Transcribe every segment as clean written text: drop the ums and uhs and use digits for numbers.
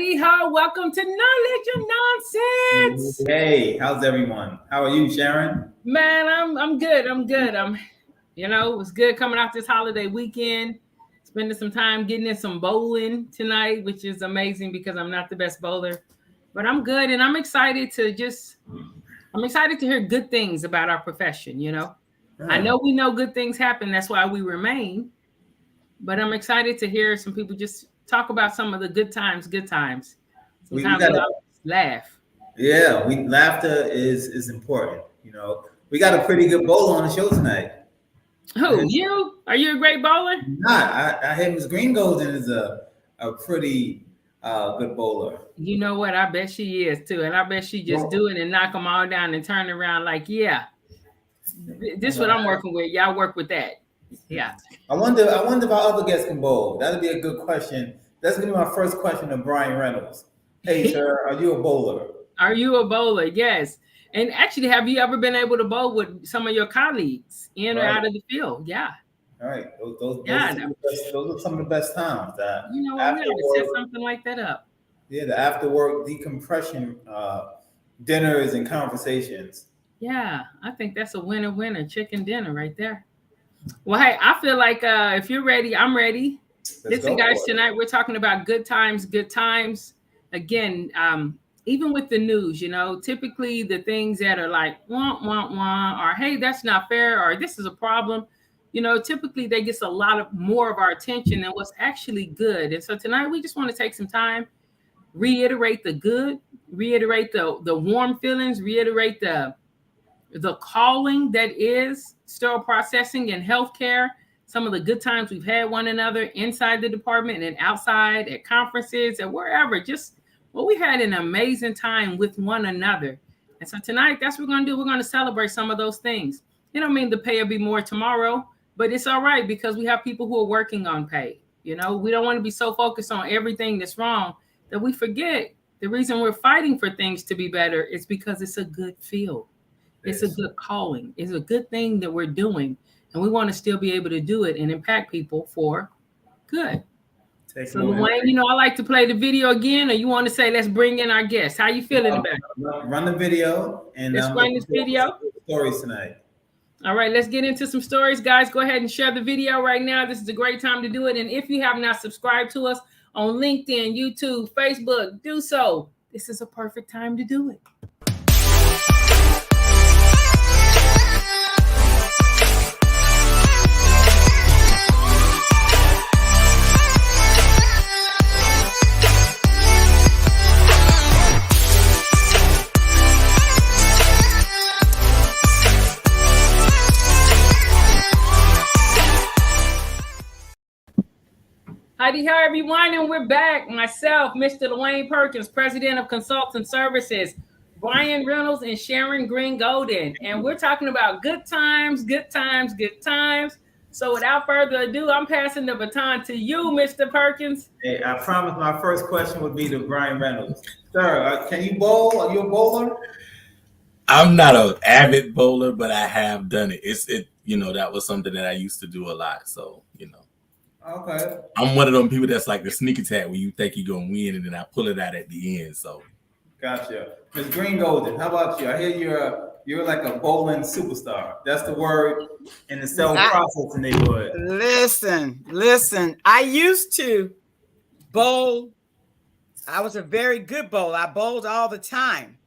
Howdy ho, welcome to Knowledge of Nonsense. Hey, how's everyone? How are you, Sharon? Man, I'm good. It was good coming off this holiday weekend, spending some time getting in some bowling tonight, which is amazing because I'm not the best bowler, but I'm good. And I'm excited to hear good things about our profession. I know we know good things happen. That's why we remain, but I'm excited to hear some people just talk about some of the good times. Sometimes we laugh. Yeah, laughter is important. We got a pretty good bowler on the show tonight. Who, you? Are you a great bowler? Not. I hear Ms. Green Golden is a pretty good bowler. You know what? I bet she is too. And I bet she just do it and knock them all down and turn around like, yeah, this is what I'm working with. Y'all work with that. Yeah. I wonder if our other guests can bowl. That'd be a good question. That's gonna be my first question to Brian Reynolds. Hey, sir, are you a bowler? Are you a bowler? Yes. And actually, have you ever been able to bowl with some of your colleagues in or out of the field? Yeah. All right. Those are some of the best times. We have to set something like that up. Yeah, the after work decompression dinners and conversations. Yeah, I think that's a winner chicken dinner right there. Well, hey, I feel like if you're ready, I'm ready. Listen, guys, tonight we're talking about good times. Again, even with the news, typically the things that are like, wah, wah, wah, or hey, that's not fair, or this is a problem, typically they get a lot more of our attention than what's actually good. And so tonight we just want to take some time, reiterate the good, reiterate the warm feelings, reiterate the calling that is sterile processing and healthcare, some of the good times we've had one another inside the department and outside at conferences and wherever. We had an amazing time with one another. And so tonight, that's what we're going to do. We're going to celebrate some of those things. It don't mean the pay will be more tomorrow, but it's all right because we have people who are working on pay. We don't want to be so focused on everything that's wrong that we forget the reason we're fighting for things to be better is because it's a good field. It's a good calling. It's a good thing that we're doing. And we want to still be able to do it and impact people for good. So, Dwayne, I like to play the video again, or you want to say, let's bring in our guests. How you feeling about it? Run the video. And let's run this video. Stories tonight. All right, let's get into some stories. Guys, go ahead and share the video right now. This is a great time to do it. And if you have not subscribed to us on LinkedIn, YouTube, Facebook, do so. This is a perfect time to do it. Howdy, everyone, and we're back. Myself, Mr. Dwayne Perkins, President of Consultant Services, Brian Reynolds, and Sharon Green Golden. And we're talking about good times. So without further ado, I'm passing the baton to you, Mr. Perkins. Hey, I promise my first question would be to Brian Reynolds. Sir, can you bowl? Are you a bowler? I'm not an avid bowler, but I have done it. That was something that I used to do a lot. So, Okay. I'm one of them people that's like the sneak attack where you think you're gonna win and then I pull it out at the end. So, gotcha. Ms. Green Golden, how about you? I hear you're like a bowling superstar. That's the word in the cell processing neighborhood. Listen. I used to bowl. I was a very good bowler. I bowled all the time.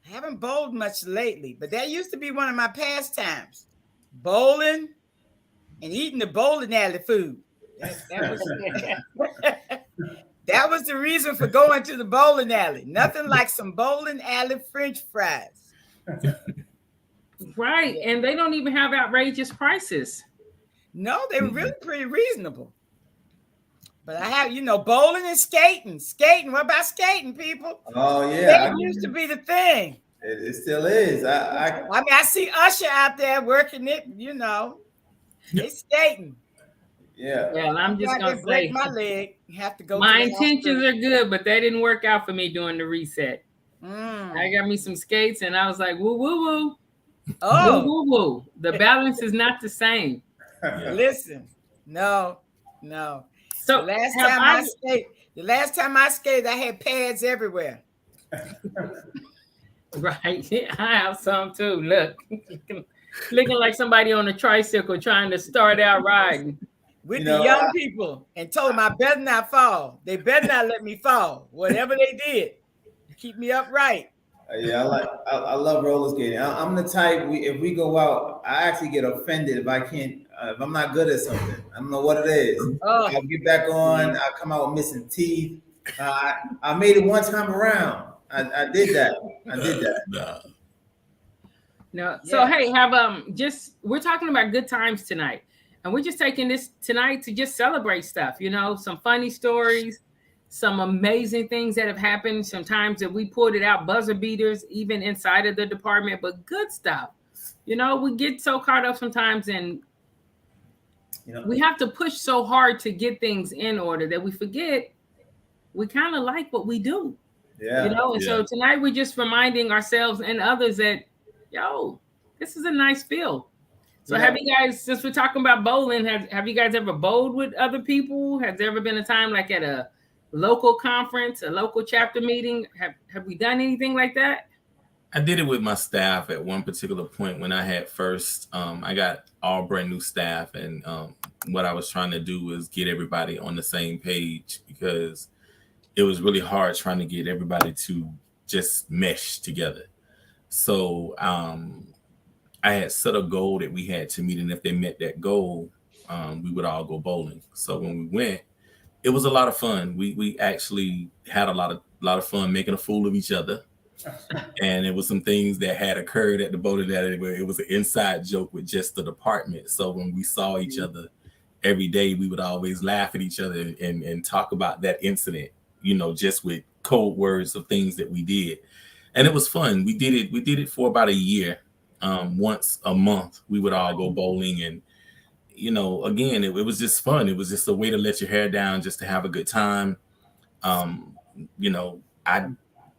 I haven't bowled much lately, but that used to be one of my pastimes. Bowling and eating the bowling alley food. That was the reason for going to the bowling alley. Nothing like some bowling alley French fries. Right. And they don't even have outrageous prices. No, they were really pretty reasonable. But I have, bowling and skating. What about skating, people? Oh, yeah. It used to be the thing. It still is. I see Usher out there working it, They skating. Yeah. Well, I'm just gonna break my leg. You have to go. My intentions are good, but that didn't work out for me during the reset. I got me some skates, and I was like, woo woo woo. Oh, woo woo woo. The balance is not the same. Listen, no. So The last time I skated, I had pads everywhere. Right. I have some too. Look. Looking like somebody on a tricycle trying to start out riding. With the young people, and told them I better not fall. They better not let me fall. Whatever they did, keep me upright. Yeah, I love roller skating. I'm the type, if we go out, I actually get offended if I can't, if I'm not good at something. I don't know what it is. I'll get back on. I come out missing teeth. I made it one time around. I did that. No. So hey, we're talking about good times tonight, and we're just taking this tonight to just celebrate stuff. Some funny stories, some amazing things that have happened. Sometimes that we pulled it out, buzzer beaters, even inside of the department, but good stuff. We get so caught up sometimes, and we have to push so hard to get things in order that we forget we kind of like what we do. Yeah. So tonight we're just reminding ourselves and others that, this is a nice feel. So have you guys, since we're talking about bowling, have you guys ever bowled with other people? Has there ever been a time like at a local conference, a local chapter meeting? Have we done anything like that? I did it with my staff at one particular point when I had first. I got all brand new staff, and what I was trying to do was get everybody on the same page, because it was really hard trying to get everybody to just mesh together. So I had set a goal that we had to meet, and if they met that goal, we would all go bowling. So when we went, it was a lot of fun. We actually had a lot of fun making a fool of each other. And it was some things that had occurred at the bowling alley where it was an inside joke with just the department. So when we saw each other every day, we would always laugh at each other and talk about that incident, just with code words of things that we did. And it was fun. We did it for about a year. Once a month, we would all go bowling, and again, it was just fun. It was just a way to let your hair down, just to have a good time. I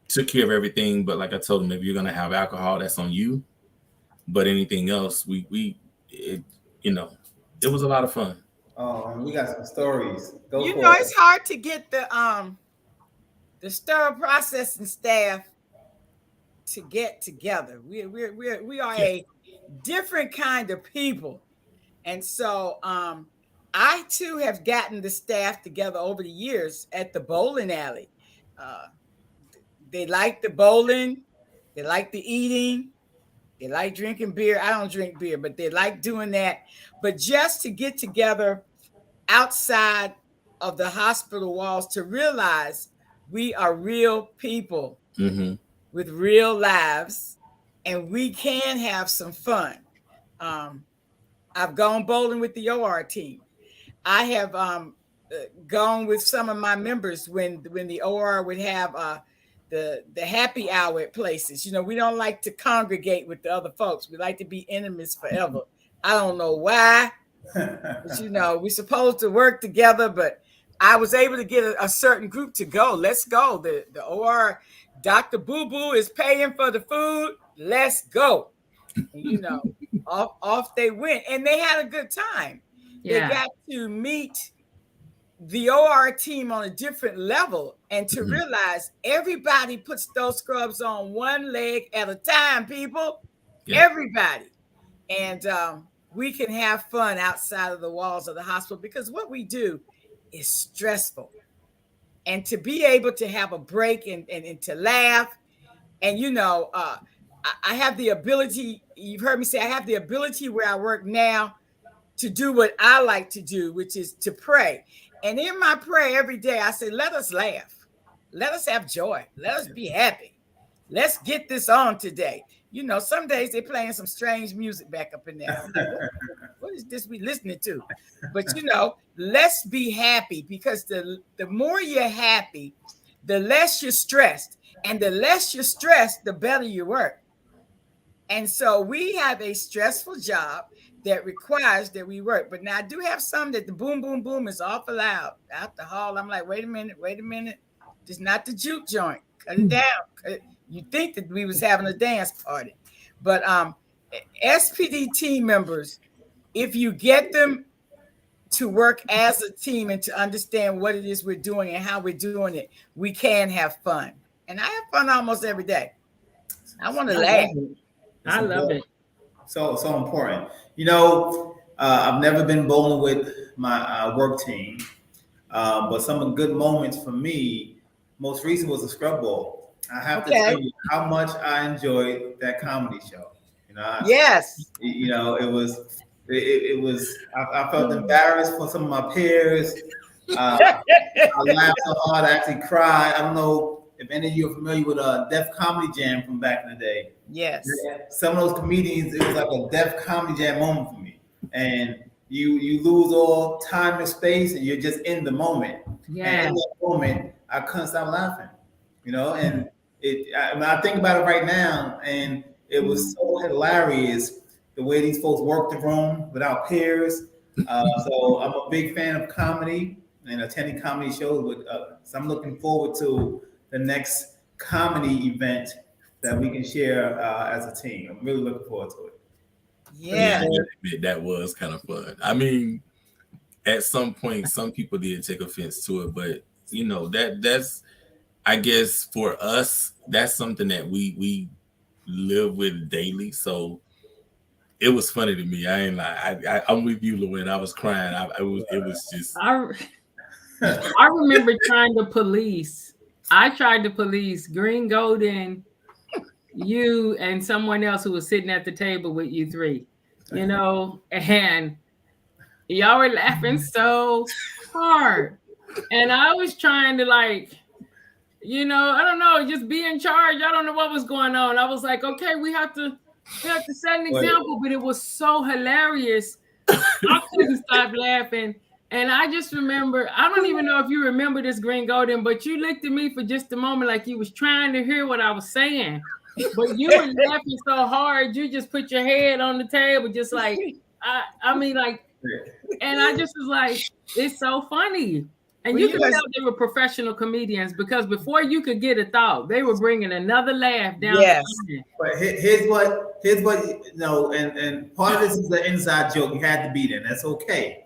took care of everything, but like I told them, if you're gonna have alcohol, that's on you. But anything else, it was a lot of fun. Oh, we got some stories. It's hard to get the sterile processing staff to get together. We are a different kind of people, and so I too have gotten the staff together over the years at the bowling alley. They like the bowling, they like the eating, they like drinking beer. I don't drink beer, but they like doing that. But just to get together outside of the hospital walls to realize we are real people with real lives, and we can have some fun. I've gone bowling with the OR team. I have gone with some of my members when the OR would have the happy hour at places. We don't like to congregate with the other folks. We like to be enemies forever. I don't know why, but we're supposed to work together. But I was able to get a certain group to go. Let's go. The OR, Dr. Boo Boo is paying for the food. Let's go. Off they went, and they had a good time. Yeah. They got to meet the OR team on a different level, and to realize everybody puts those scrubs on one leg at a time, people. Yeah. Everybody. And we can have fun outside of the walls of the hospital, because what we do is stressful. And to be able to have a break and to laugh, and I have the ability, you've heard me say, I have the ability where I work now to do what I like to do, which is to pray. And in my prayer every day, I say, let us laugh. Let us have joy. Let us be happy. Let's get this on today. Some days they're playing some strange music back up in there. I'm like, what is this we listening to? But, let's be happy, because the more you're happy, the less you're stressed. And the less you're stressed, the better you work. And so we have a stressful job that requires that we work. But now I do have some that the boom, boom, boom is awful loud out the hall. I'm like, wait a minute. This is not the juke joint. Cut it down. You think that we was having a dance party. But SPD team members, if you get them to work as a team and to understand what it is we're doing and how we're doing it, we can have fun. And I have fun almost every day. I want to laugh. I love it. So important. You know, I've never been bowling with my work team, but some good moments for me, most recent was the Scrub Bowl. I have to tell you how much I enjoyed that comedy show. You know, yes. You know, it was. I felt embarrassed for some of my peers. I laughed so hard I actually cried. I don't know if any of you are familiar with Def Comedy Jam from back in the day. Yes. Some of those comedians, it was like a Def Comedy Jam moment for me. And you lose all time and space, and you're just in the moment. Yeah. And in that moment, I couldn't stop laughing. You know, and I think about it right now, and it was so hilarious the way these folks work the room without peers. So I'm a big fan of comedy and attending comedy shows. So I'm looking forward to the next comedy event that we can share as a team. I'm really looking forward to it. Yeah, that was kind of fun. I mean, at some point, some people did take offense to it, but you know that's I guess for us, that's something that we live with daily. So it was funny to me. I ain't like I'm with you, Luann. I was crying. It was just. I remember trying to police. I tried to police Green Golden, you, and someone else who was sitting at the table with you three. You know, and y'all were laughing so hard, and I was trying to like. You know, I don't know, just be in charge. I don't know what was going on. I was like, okay, we have to set an example, but it was so hilarious. I couldn't stop laughing. And I just remember, I don't even know if you remember this, Green Golden, but you looked at me for just a moment like you was trying to hear what I was saying. But you were laughing so hard, you just put your head on the table, just like, I mean, like, and I just was like, it's so funny. And you could tell they were professional comedians because before you could get a thought, they were bringing another laugh down. Yes. But here's what you know, and part of this is the inside joke. You had to be there. That's okay.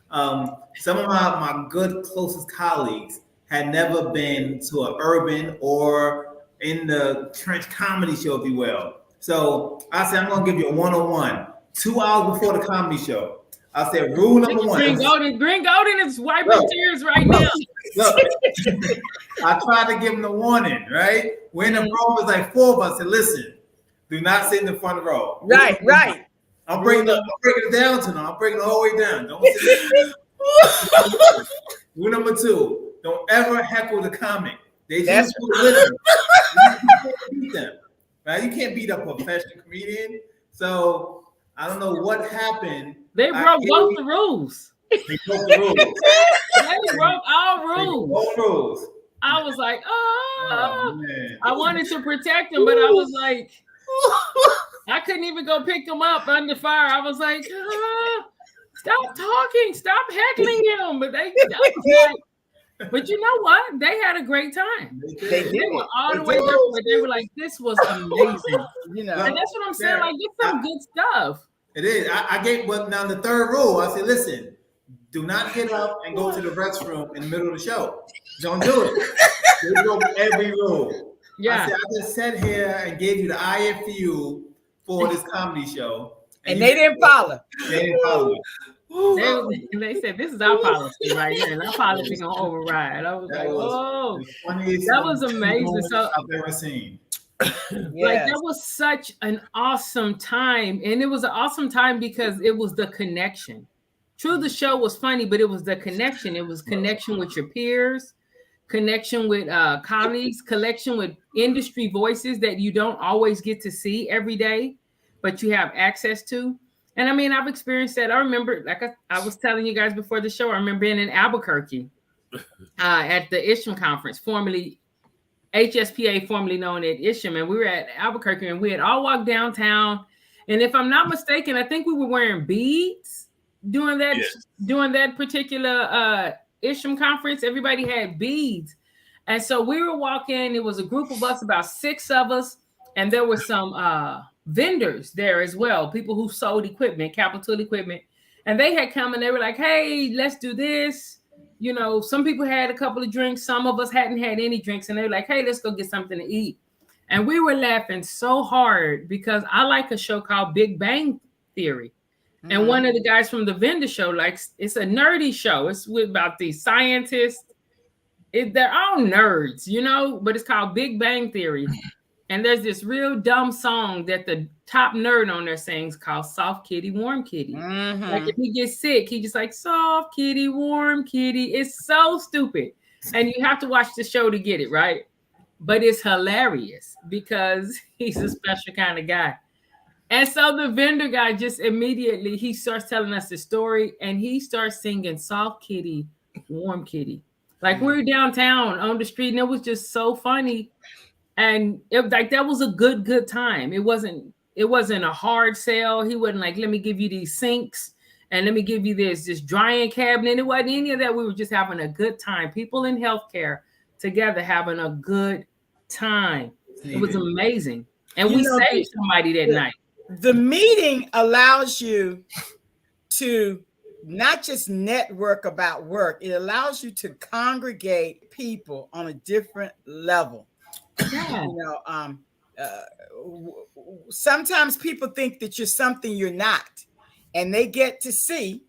Some of my good closest colleagues had never been to an urban or in the trench comedy show, if you will. So I said, I'm gonna give you a 101, 2 hours before the comedy show. I said, rule number one. Green Golden is wiping tears right now. Look, I tried to give him the warning, right? We're in the room, was like 4 of us. I said, listen, do not sit in the front row. Right. I'm breaking it down to them. I'm breaking it all the way down. Don't sit rule number 2, don't ever heckle the comic. They just listen. You can't beat them, right? You can't beat a professional comedian. So I don't know what happened. They broke both the rules. They broke the rules. They broke all rules. All rules. I was like, oh man. I wanted to protect him, but I was like, I couldn't even go pick him up under fire. I was like, stop talking, stop heckling him. But but you know what? They had a great time. They were all the way there, but they were like, this was amazing. You know, and that's what I'm saying. Like, get some good stuff. It is. I gave, but now the third rule, I said, listen, do not get up and go to the restroom in the middle of the show. Don't do it. They broke every rule. Yeah. I said, I just sat here and gave you the IFU for this comedy show. And they didn't follow. They didn't follow. They said, this is our policy right here, and our policy gonna override. I was like, oh, that was amazing. So I've ever seen. Like that was such an awesome time, and it was an awesome time because it was the connection. True, the show was funny, but it was the connection. It was connection with your peers, connection with colleagues, connection with industry voices that you don't always get to see every day, but you have access to. And I mean, I've experienced that. I remember, like I was telling you guys before the show, I remember being in Albuquerque at the ISHM conference, formerly HSPA, formerly known as ISHM, and we were at Albuquerque, and we had all walked downtown. And if I'm not mistaken, I think we were wearing beads during that particular ISHM conference. Everybody had beads, and so we were walking. It was a group of us, about 6 of us, and there were some vendors there as well, people who sold equipment, capital equipment. And they had come and they were like, hey, let's do this. You know, some people had a couple of drinks. Some of us hadn't had any drinks. And they were like, hey, let's go get something to eat. And we were laughing so hard because I like a show called Big Bang Theory. Mm-hmm. And one of the guys from the vendor show, like, it's a nerdy show. It's about these scientists. They're all nerds, you know, but it's called Big Bang Theory. And there's this real dumb song that the top nerd on there sings called Soft Kitty, Warm Kitty. Mm-hmm. Like if he gets sick, he just like, soft kitty, warm kitty. It's so stupid. And you have to watch the show to get it, right? But it's hilarious because he's a special kind of guy. And so the vendor guy just immediately, he starts telling us the story and he starts singing Soft Kitty, Warm Kitty. Like we were downtown on the street and it was just so funny. And it, like that was a good time. It wasn't a hard sell. He wasn't like, let me give you these sinks and let me give you this drying cabinet. It wasn't any of that. We were just having a good time. People in healthcare together having a good time. It was amazing. And we saved somebody that night. The meeting allows you to not just network about work. It allows you to congregate people on a different level. Yeah. You know, sometimes people think that you're something you're not, and they get to see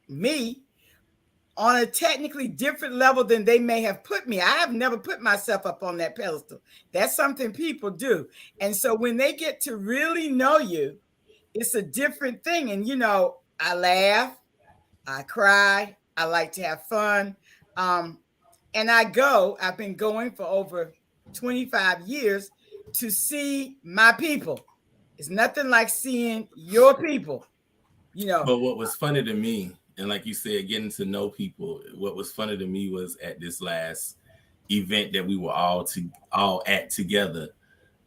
me on a technically different level than they may have put me. I have never put myself up on that pedestal. That's something people do. And so when they get to really know you, it's a different thing. And, you know, I laugh, I cry, I like to have fun. And I've been going for over 25 years to see my people. It's nothing like seeing your people, you know. But what was funny to me, and like you said, getting to know people, what was funny to me was at this last event that we were all at together.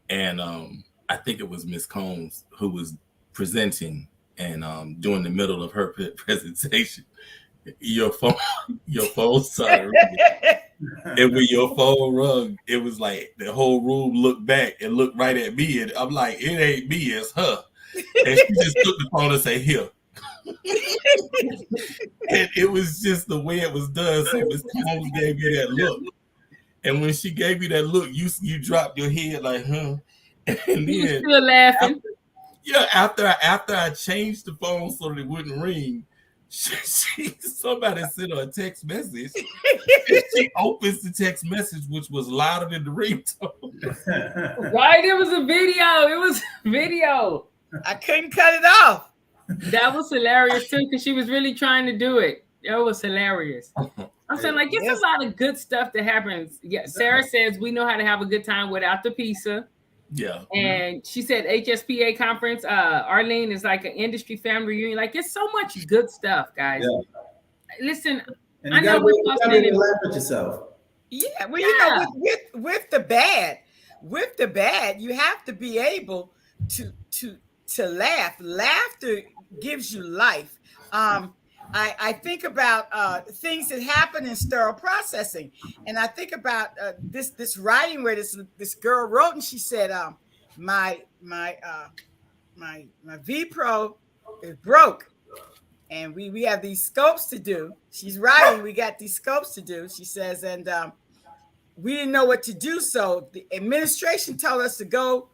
And I think it was Miss Combs who was presenting and during the middle of her presentation, your phone started ringing. And when your phone rung, it was like the whole room looked back and looked right at me. And I'm like, it ain't me, it's her. And she just took the phone and said, here. And it was just the way it was done. So Miss Combs gave me that look. And when she gave me that look, you dropped your head like, huh? And then you still laughing. After I changed the phone so that it wouldn't ring, somebody sent her a text message. And she opens the text message, which was louder than the ringtone. Right, it was a video. I couldn't cut it off. That was hilarious too, because she was really trying to do it. It was hilarious. I'm saying, like, it's a lot of good stuff that happens. Yeah, Sarah says we know how to have a good time without the pizza. Yeah. And she said HSPA conference, Arlene is like an industry family reunion. Like, it's so much good stuff, guys. Yeah. Listen, and I know we're talking laugh at yourself. Yeah, well, you know, with the bad, you have to be able to laugh. Laughter gives you life. I think about things that happen in sterile processing, and I think about this writing where this girl wrote, and she said, "My V-Pro is broke, and we have these scopes to do." She's writing, we got these scopes to do. She says, and we didn't know what to do, so the administration told us to go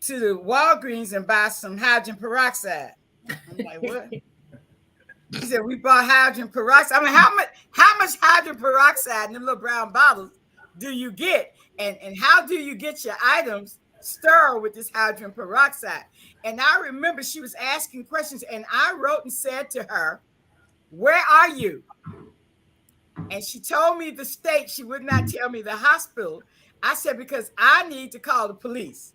to the Walgreens and buy some hydrogen peroxide. I'm like, what? She said, we bought hydrogen peroxide. I mean, how much hydrogen peroxide in the little brown bottles do you get? And how do you get your items sterile with this hydrogen peroxide? And I remember she was asking questions, and I wrote and said to her, where are you? And she told me the state. She would not tell me the hospital. I said, because I need to call the police.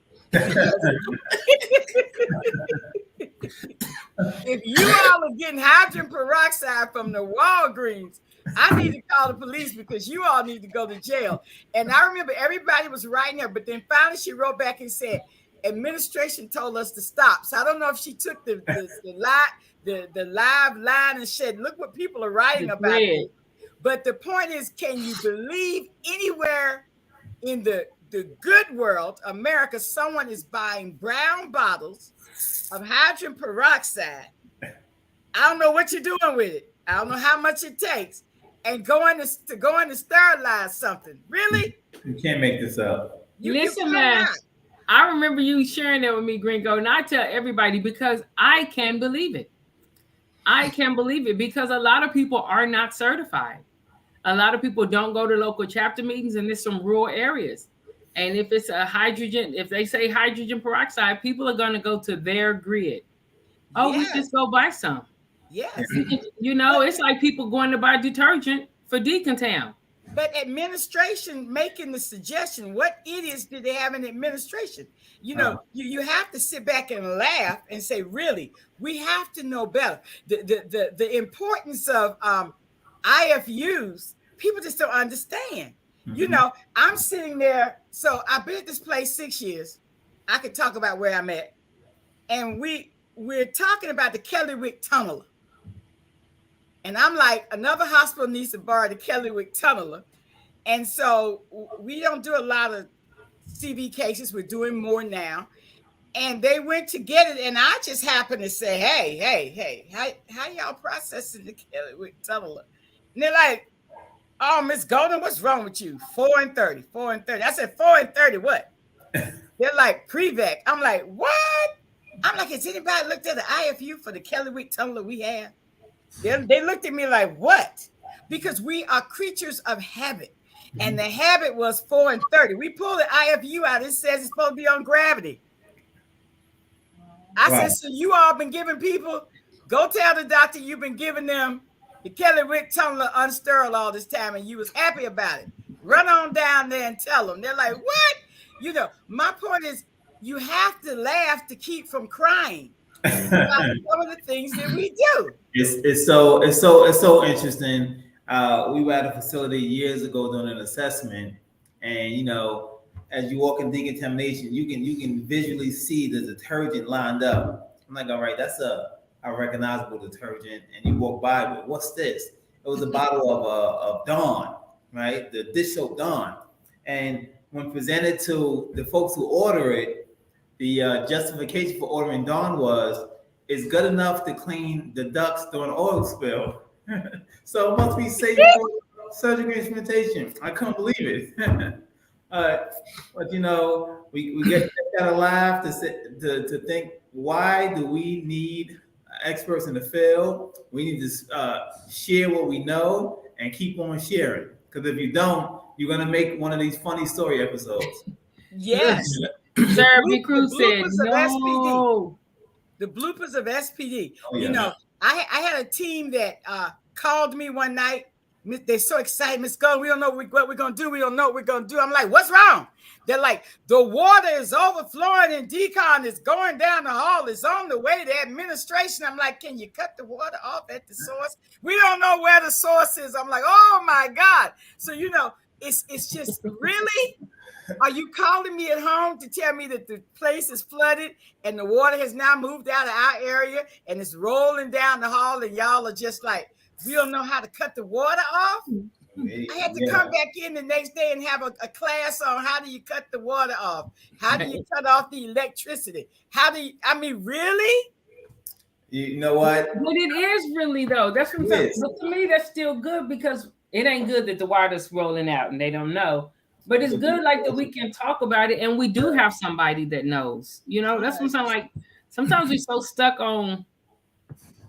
If you all are getting hydrogen peroxide from the Walgreens, I need to call the police because you all need to go to jail. And I remember everybody was writing her, but then finally she wrote back and said, administration told us to stop. So I don't know if she took the live line and said, look what people are writing about it. But the point is, can you believe anywhere in the good world, America, someone is buying brown bottles of hydrogen peroxide I don't know what you're doing with it. I don't know how much it takes. And going to sterilize something. Really? You can't make this up. Listen, man. I remember you sharing that with me, Gringo, and I tell everybody because I can believe it. I can believe it because a lot of people are not certified. A lot of people don't go to local chapter meetings, and there's some rural areas. And if it's a hydrogen, if they say hydrogen peroxide, people are going to go to their grid. Oh, we just go buy some. Yes. You know, it's like people going to buy detergent for decontam. But administration making the suggestion, what idiots do they have in administration? You know, you have to sit back and laugh and say, really, we have to know better. The importance of IFUs, people just don't understand. Mm-hmm. You know, I'm sitting there. So I've been at this place 6 years. I could talk about where I'm at. And we're talking about the Kellywick Tunneler. And I'm like, another hospital needs to borrow the Kellywick Tunneler. And so we don't do a lot of CV cases. We're doing more now. And they went to get it. And I just happened to say, hey, how y'all processing the Kellywick Tunneler? And they're like, oh, Miss Golden, what's wrong with you? 4 and 30. I said, 4 and 30, what? They're like, Prevac. I'm like, what? I'm like, has anybody looked at the IFU for the Kellywick Tunneler we have? They looked at me like, what? Because we are creatures of habit. And the habit was 4 and 30. We pulled the IFU out. It says it's supposed to be on gravity. I said, so you all been giving people, go tell the doctor you've been giving them the Kellywick Tunneler unsterile all this time, and you was happy about it. Run on down there and tell them. They're like, what? You know, my point is, you have to laugh to keep from crying about some of the things that we do. It's so interesting. We were at a facility years ago doing an assessment, and you know, as you walk in decontamination, you can visually see the detergent lined up. I'm like, all right, that's a recognizable detergent, and you walk by with, what's this? It was a bottle of Dawn, right? The dish soap Dawn, and when presented to the folks who order it, the justification for ordering Dawn was, it's good enough to clean the ducts during oil spill. So it must be safe for surgical instrumentation. I couldn't believe it. But you know, we get kind of laugh to think, why do we need experts in the field? We need to share what we know and keep on sharing. Because if you don't, you're gonna make one of these funny story episodes. Yes. Jeremy Cruz said no. The bloopers of SPD. Oh, yeah. You know, I had a team that called me one night. They're so excited, Miss Golden. We don't know what we're gonna do. We don't know what we're gonna do. I'm like, what's wrong? They're like, the water is overflowing and decon is going down the hall. It's on the way to administration. I'm like, can you cut the water off at the source? We don't know where the source is. I'm like, oh my God. So you know, it's just really. Are you calling me at home to tell me that the place is flooded and the water has now moved out of our area and it's rolling down the hall and y'all are just like, we don't know how to cut the water off? I had to come back in the next day and have a class on how do you cut the water off? How do you cut off the electricity? Really? You know what? But it is really, though. That's what I'm saying. But to me, that's still good because it ain't good that the water's rolling out and they don't know. But it's good, like, that we can talk about it, and we do have somebody that knows. You know, that's what I'm saying. Like, sometimes we're so stuck on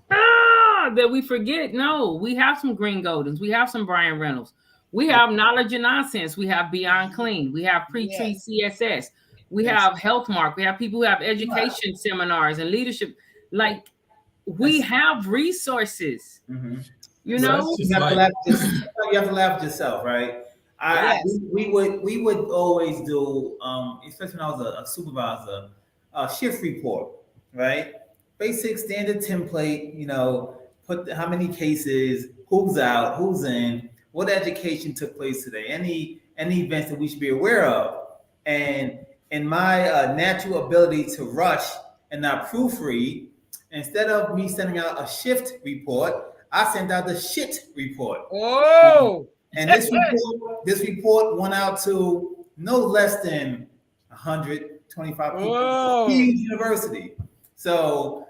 that we forget. No, we have some Green Goldens. We have some Brian Reynolds. We have Knowledge and Nonsense. We have Beyond Clean. We have Pre-Treat CSS. We have Health Mark. We have people who have education seminars and leadership. Like, we have resources. Mm-hmm. You know? You have to laugh at yourself, right? We would always do, especially when I was a supervisor, a shift report, right? Basic standard template, you know, put how many cases, who's out, who's in, what education took place today, any events that we should be aware of. And in my natural ability to rush and not proofread, instead of me sending out a shift report, I sent out the shit report. Oh! And this report went out to no less than 125 people. Huge university. So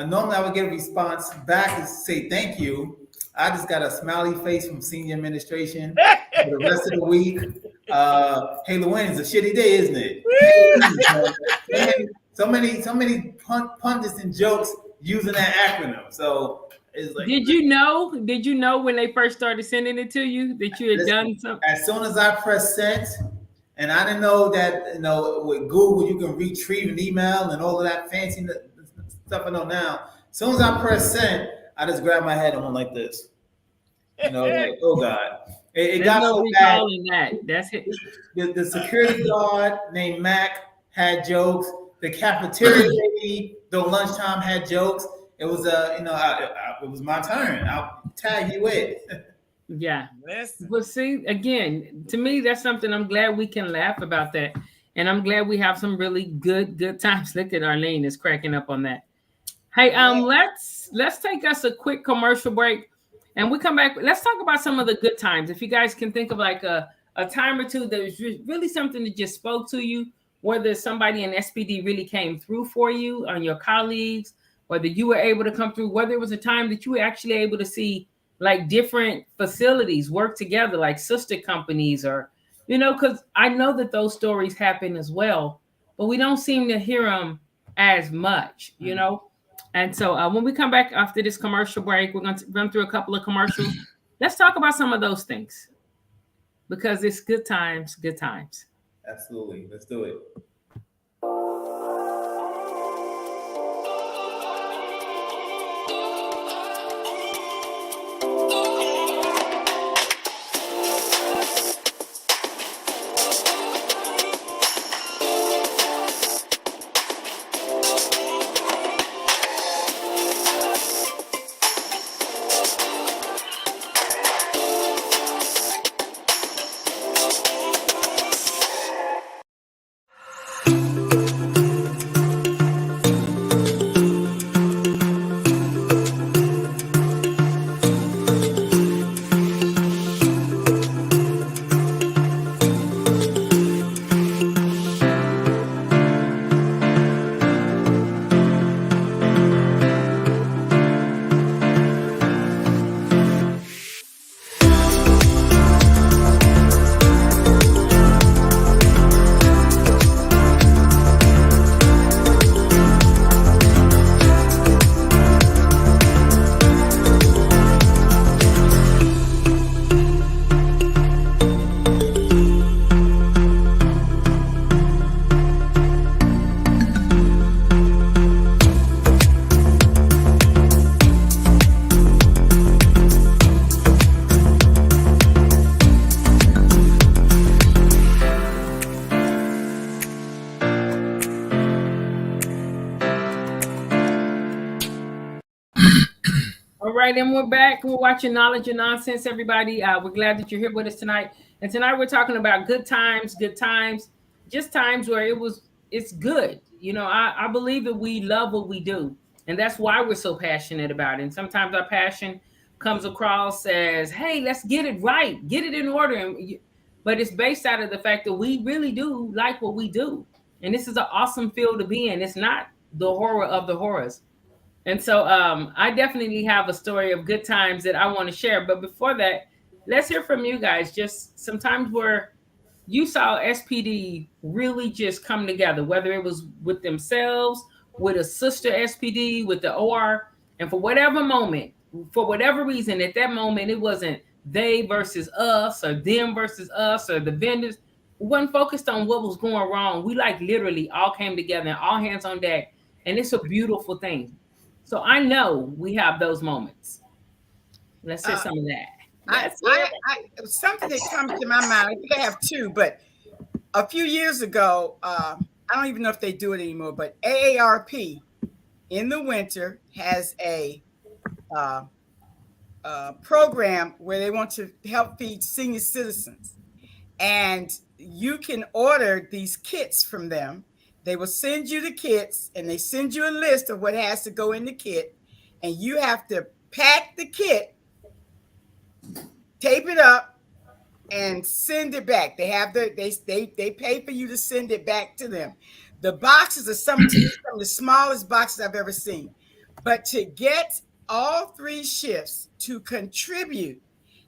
Normally I would get a response back and say thank you. I just got a smiley face from senior administration for the rest of the week. Hey, Luann, it's a shitty day, isn't it? so many pundits and jokes using that acronym. So it's like, did you know when they first started sending it to you that you had done something? As soon as I press send, and I didn't know that, with Google you can retrieve an email and all of that fancy stuff I know now. As soon as I press send, I just grab my head and went like this. Like, oh God. It got so bad. That's it. The security guard named Mac had jokes. The cafeteria lady, though lunchtime, had jokes. It was it was my turn. I'll tag you in. Yeah. But see, again, to me, that's something I'm glad we can laugh about that. And I'm glad we have some really good times. Look at Arlene is cracking up on that. Hey, let's take us a quick commercial break. And we come back. Let's talk about some of the good times. If you guys can think of like a time or two that was really something that just spoke to you, whether somebody in SPD really came through for you, on your colleagues, whether you were able to come through, whether it was a time that you were actually able to see like different facilities work together, like sister companies, or, because I know that those stories happen as well, but we don't seem to hear them as much, And so when we come back after this commercial break, we're going to run through a couple of commercials. Let's talk about some of those things because it's good times, good times. Absolutely. Let's do it. And we're back. We're watching Knowledge and Nonsense, everybody. We're glad that you're here with us tonight. And tonight we're talking about good times, just times where it's good. I believe that we love what we do. And that's why we're so passionate about it. And sometimes our passion comes across as, hey, let's get it right, get it in order. But it's based out of the fact that we really do like what we do. And this is an awesome field to be in. It's not the horror of the horrors. And so I definitely have a story of good times that I want to share. But before that, let's hear from you guys. Just sometimes where you saw SPD really just come together, whether it was with themselves, with a sister SPD, with the OR, and for whatever moment, for whatever reason, at that moment, it wasn't they versus us or them versus us or the vendors. We wasn't focused on what was going wrong. We like literally all came together and all hands on deck. And it's a beautiful thing. So I know we have those moments. Let's hear some of that. Something that comes to my mind, I think I have two, but a few years ago, I don't even know if they do it anymore, but AARP in the winter has a program where they want to help feed senior citizens. And you can order these kits from them. They will send you the kits and they send you a list of what has to go in the kit. And you have to pack the kit, tape it up, and send it back. They have they pay for you to send it back to them. The boxes are some of the smallest boxes I've ever seen. But to get all 3 shifts to contribute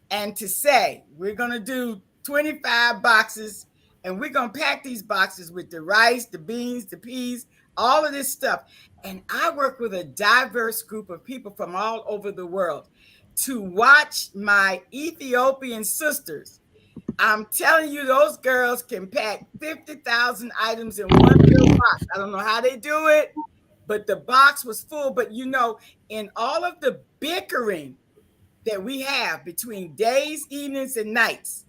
and to say, we're going to do 25 boxes and we're going to pack these boxes with the rice, the beans, the peas, all of this stuff. And I work with a diverse group of people from all over the world to watch my Ethiopian sisters. I'm telling you, those girls can pack 50,000 items in one little box. I don't know how they do it, but the box was full. But in all of the bickering that we have between days, evenings, and nights,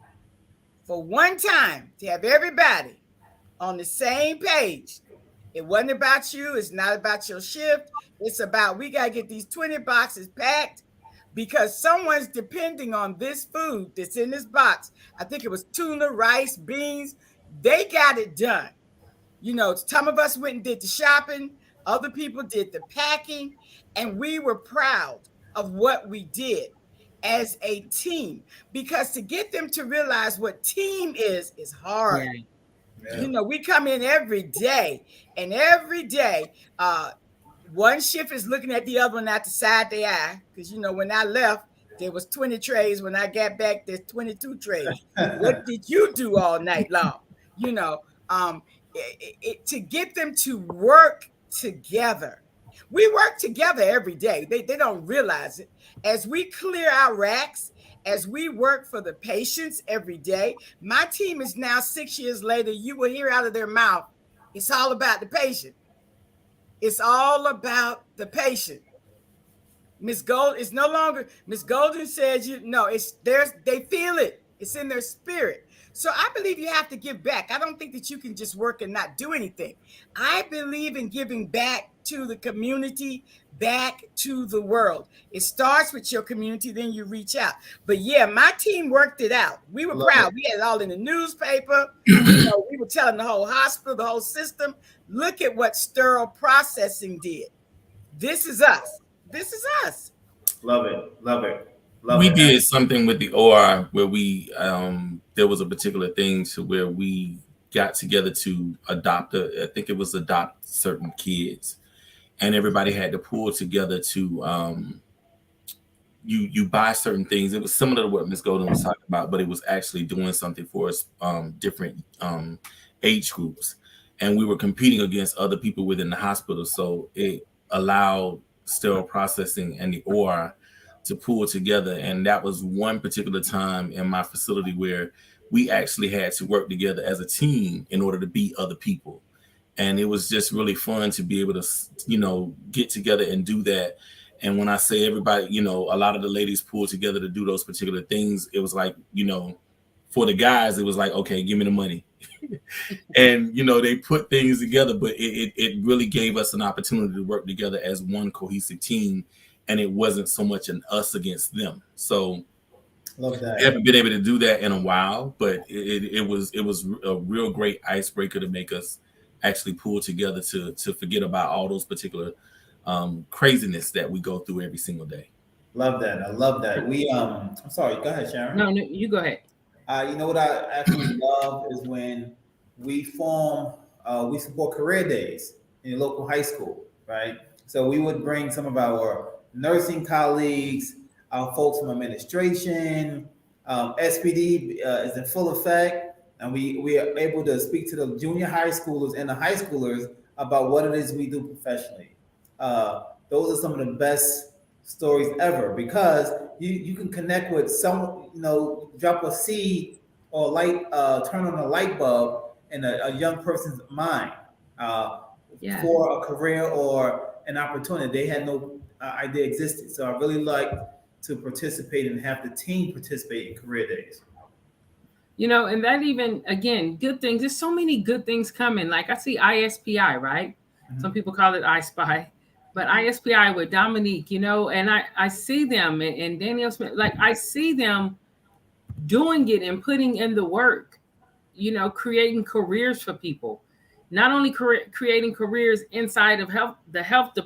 for one time to have everybody on the same page. It wasn't about you. It's not about your shift. It's about, we got to get these 20 boxes packed because someone's depending on this food that's in this box. I think it was tuna, rice, beans. They got it done. Some of us went and did the shopping. Other people did the packing. And we were proud of what we did as a team, because to get them to realize what team is hard. Yeah. We come in every day, and every day, one shift is looking at the other one out the side of their eye, because when I left, there was 20 trays. When I got back, there's 22 trays. What did you do all night long? To get them to work together. We work together every day. They don't realize it. As we clear our racks, as we work for the patients every day, my team is now 6 years later, you will hear out of their mouth, it's all about the patient. It's all about the patient. Miss Gold, it's no longer, Miss Golden says, it's theirs, they feel it. It's in their spirit. So I believe you have to give back. I don't think that you can just work and not do anything. I believe in giving back to the community, back to the world. It starts with your community, then you reach out. But yeah, my team worked it out. We were proud. We had it all in the newspaper. We were telling the whole hospital, the whole system, look at what sterile processing did. This is us. This is us. Love it. Love it. We did something with the OR where we there was a particular thing to where we got together to adopt certain kids, and everybody had to pull together to you buy certain things. It was similar to what Ms. Golden was talking about, but it was actually doing something for us, different age groups, and we were competing against other people within the hospital. So it allowed sterile processing and the OR to pull together. And that was one particular time in my facility where we actually had to work together as a team in order to beat other people. And it was just really fun to be able to, get together and do that. And when I say everybody, a lot of the ladies pulled together to do those particular things, it was like, for the guys, it was like, okay, give me the money. And, they put things together, but it really gave us an opportunity to work together as one cohesive team. And it wasn't so much an us against them. So love that. I haven't been able to do that in a while, but it was a real great icebreaker to make us actually pull together to forget about all those particular craziness that we go through every single day. Love that. I love that. I'm sorry, go ahead, Sharon. No, you go ahead. What I actually love is when we support career days in your local high school, right? So we would bring some of our nursing colleagues, our folks from administration, SPD is in full effect, and we are able to speak to the junior high schoolers and the high schoolers about what it is we do professionally. Those are some of the best stories ever, because you can connect with someone, drop a seed or light, turn on a light bulb in a young person's mind for a career or an opportunity they had no idea existed. So I really like to participate and have the team participate in career days. And that even, again, good things. There's so many good things coming. Like I see ISPI, right? Mm-hmm. Some people call it I Spy, but ISPI with Dominique, and I see them and Danielle Smith, like I see them doing it and putting in the work, creating careers for people. Not only creating careers inside of the health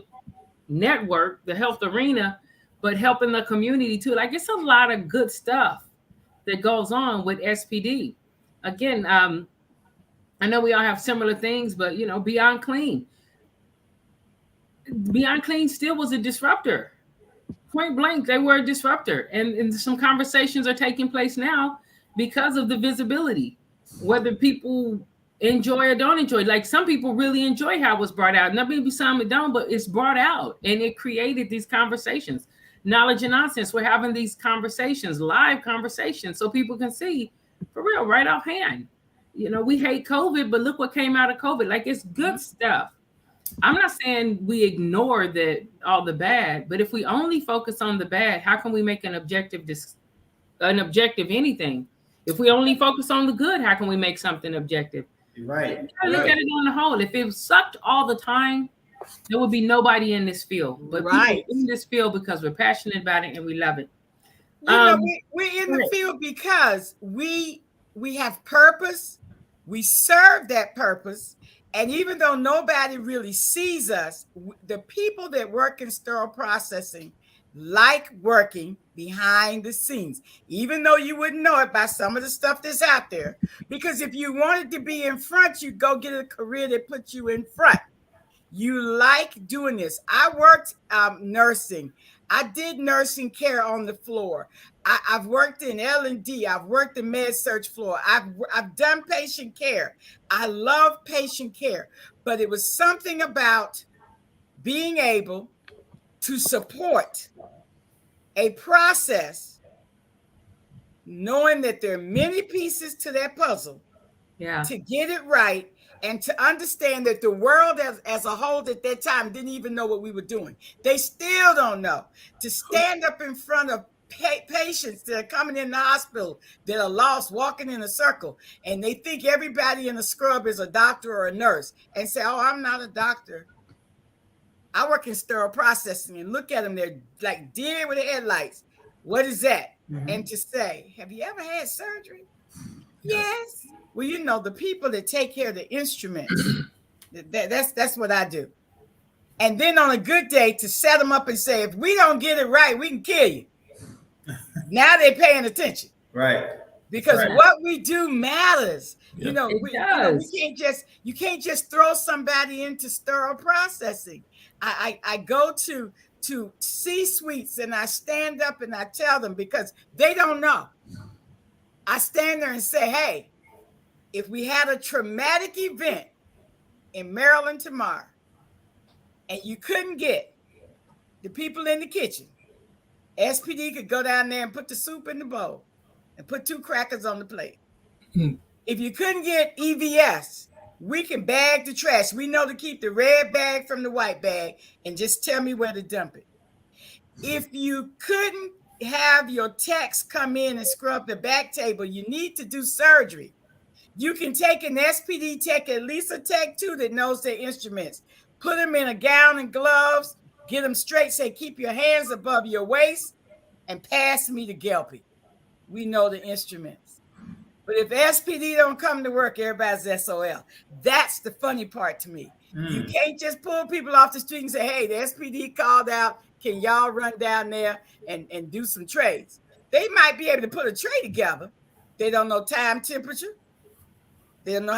network, the health arena, but helping the community too. Like it's a lot of good stuff that goes on with SPD. Again, I know we all have similar things, but Beyond Clean. Beyond Clean still was a disruptor. Point blank, they were a disruptor. And some conversations are taking place now because of the visibility, whether people enjoy or don't enjoy. Like some people really enjoy how it was brought out. Now maybe some that don't, but it's brought out and it created these conversations. Knowledge and nonsense. We're having these conversations, live conversations, so people can see for real, right offhand. You know, we hate COVID, but look what came out of COVID. Like it's good stuff. I'm not saying we ignore all the bad, but if we only focus on the bad, how can we make an objective anything? If we only focus on the good, how can we make something objective? Right. Look at it on the whole. If it sucked all the time, there would be nobody in this field. But people in this field because we're passionate about it and we love it. You know, we're in the field because we have purpose. We serve that purpose. And even though nobody really sees us, the people that work in sterile processing like working behind the scenes, even though you wouldn't know it by some of the stuff that's out there. Because if you wanted to be in front, you'd go get a career that puts you in front. You like doing this. I worked nursing. I did nursing care on the floor. I've worked in L&D. I've worked in med surg floor. I've done patient care. I love patient care, but it was something about being able to support a process, knowing that there are many pieces to that puzzle, to get it right, and to understand that the world as a whole at that time didn't even know what we were doing. They still don't know. To stand up in front of patients that are coming in the hospital that are lost, walking in a circle, and they think everybody in a scrub is a doctor or a nurse, and say, oh, I'm not a doctor. I work in sterile processing, and look at them, they're like deer with the headlights. What is that? Mm-hmm. And to say, have you ever had surgery? Yes. Well, you know, the people that take care of the instruments, that's what I do. And then on a good day to set them up and say, if we don't get it right, we can kill you. Now they're paying attention. Right. Because what we do matters. Yep. You know, you can't just throw somebody into sterile processing. I go to C-suites and I stand up and I tell them because they don't know. I stand there and say, hey, if we had a traumatic event in Maryland tomorrow and you couldn't get the people in the kitchen, SPD could go down there and put the soup in the bowl and put 2 crackers on the plate. Mm-hmm. If you couldn't get EVS, we can bag the trash. We know to keep the red bag from the white bag and just tell me where to dump it. If you couldn't have your techs come in and scrub the back table, you need to do surgery. You can take an SPD tech, at least a tech too, that knows their instruments. Put them in a gown and gloves, get them straight, say, keep your hands above your waist, and pass me the Gelpy. We know the instruments. But if SPD don't come to work, everybody's SOL. That's the funny part to me. You can't just pull people off the street and say, hey, the SPD called out. Can y'all run down there and do some trades? They might be able to put a tray together. They don't know time, temperature. They don't know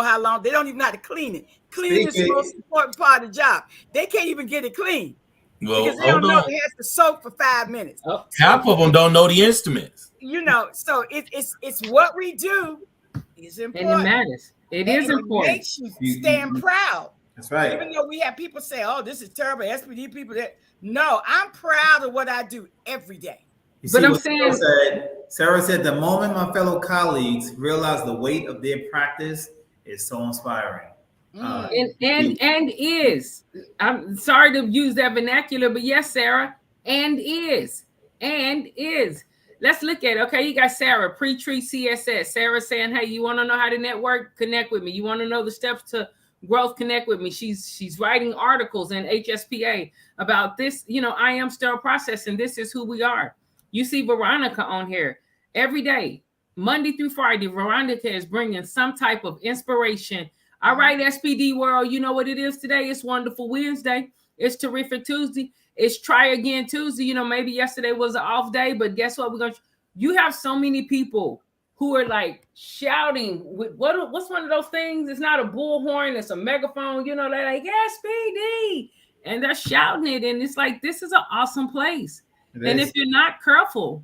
how long. They don't even know how to clean it. Cleaning is the most important part of the job. They can't even get it clean. Well, because they don't know it has to soak for 5 minutes. Half of them don't know the instruments. You know, so it's what we do is important. And it matters. It is important. It makes you stand proud. That's right. Even though we have people say, oh, this is terrible, SPD people that. No, I'm proud of what I do every day. But I'm saying, Sarah said, the moment my fellow colleagues realize the weight of their practice is so inspiring. And is. I'm sorry to use that vernacular, but yes, Sarah, and is. Let's look at it. Okay, you got Sarah, pre-treat CSS. Sarah saying, hey, you want to know how to network? Connect with me. You want to know the steps to growth? Connect with me. She's writing articles in HSPA about this. You know, I am sterile processing. This is who we are. You see Veronica on here every day, Monday through Friday. Veronica is bringing some type of inspiration. All right, SPD world, you know what it is today? It's Wonderful Wednesday. It's Terrific Tuesday. It's Try Again Tuesday. You know, maybe yesterday was an off day, but guess what? You have so many people who are like shouting with what's one of those things? It's not a bullhorn, it's a megaphone. You know, they're like, SPD, and they're shouting it, and it's like, this is an awesome place. And if you're not careful,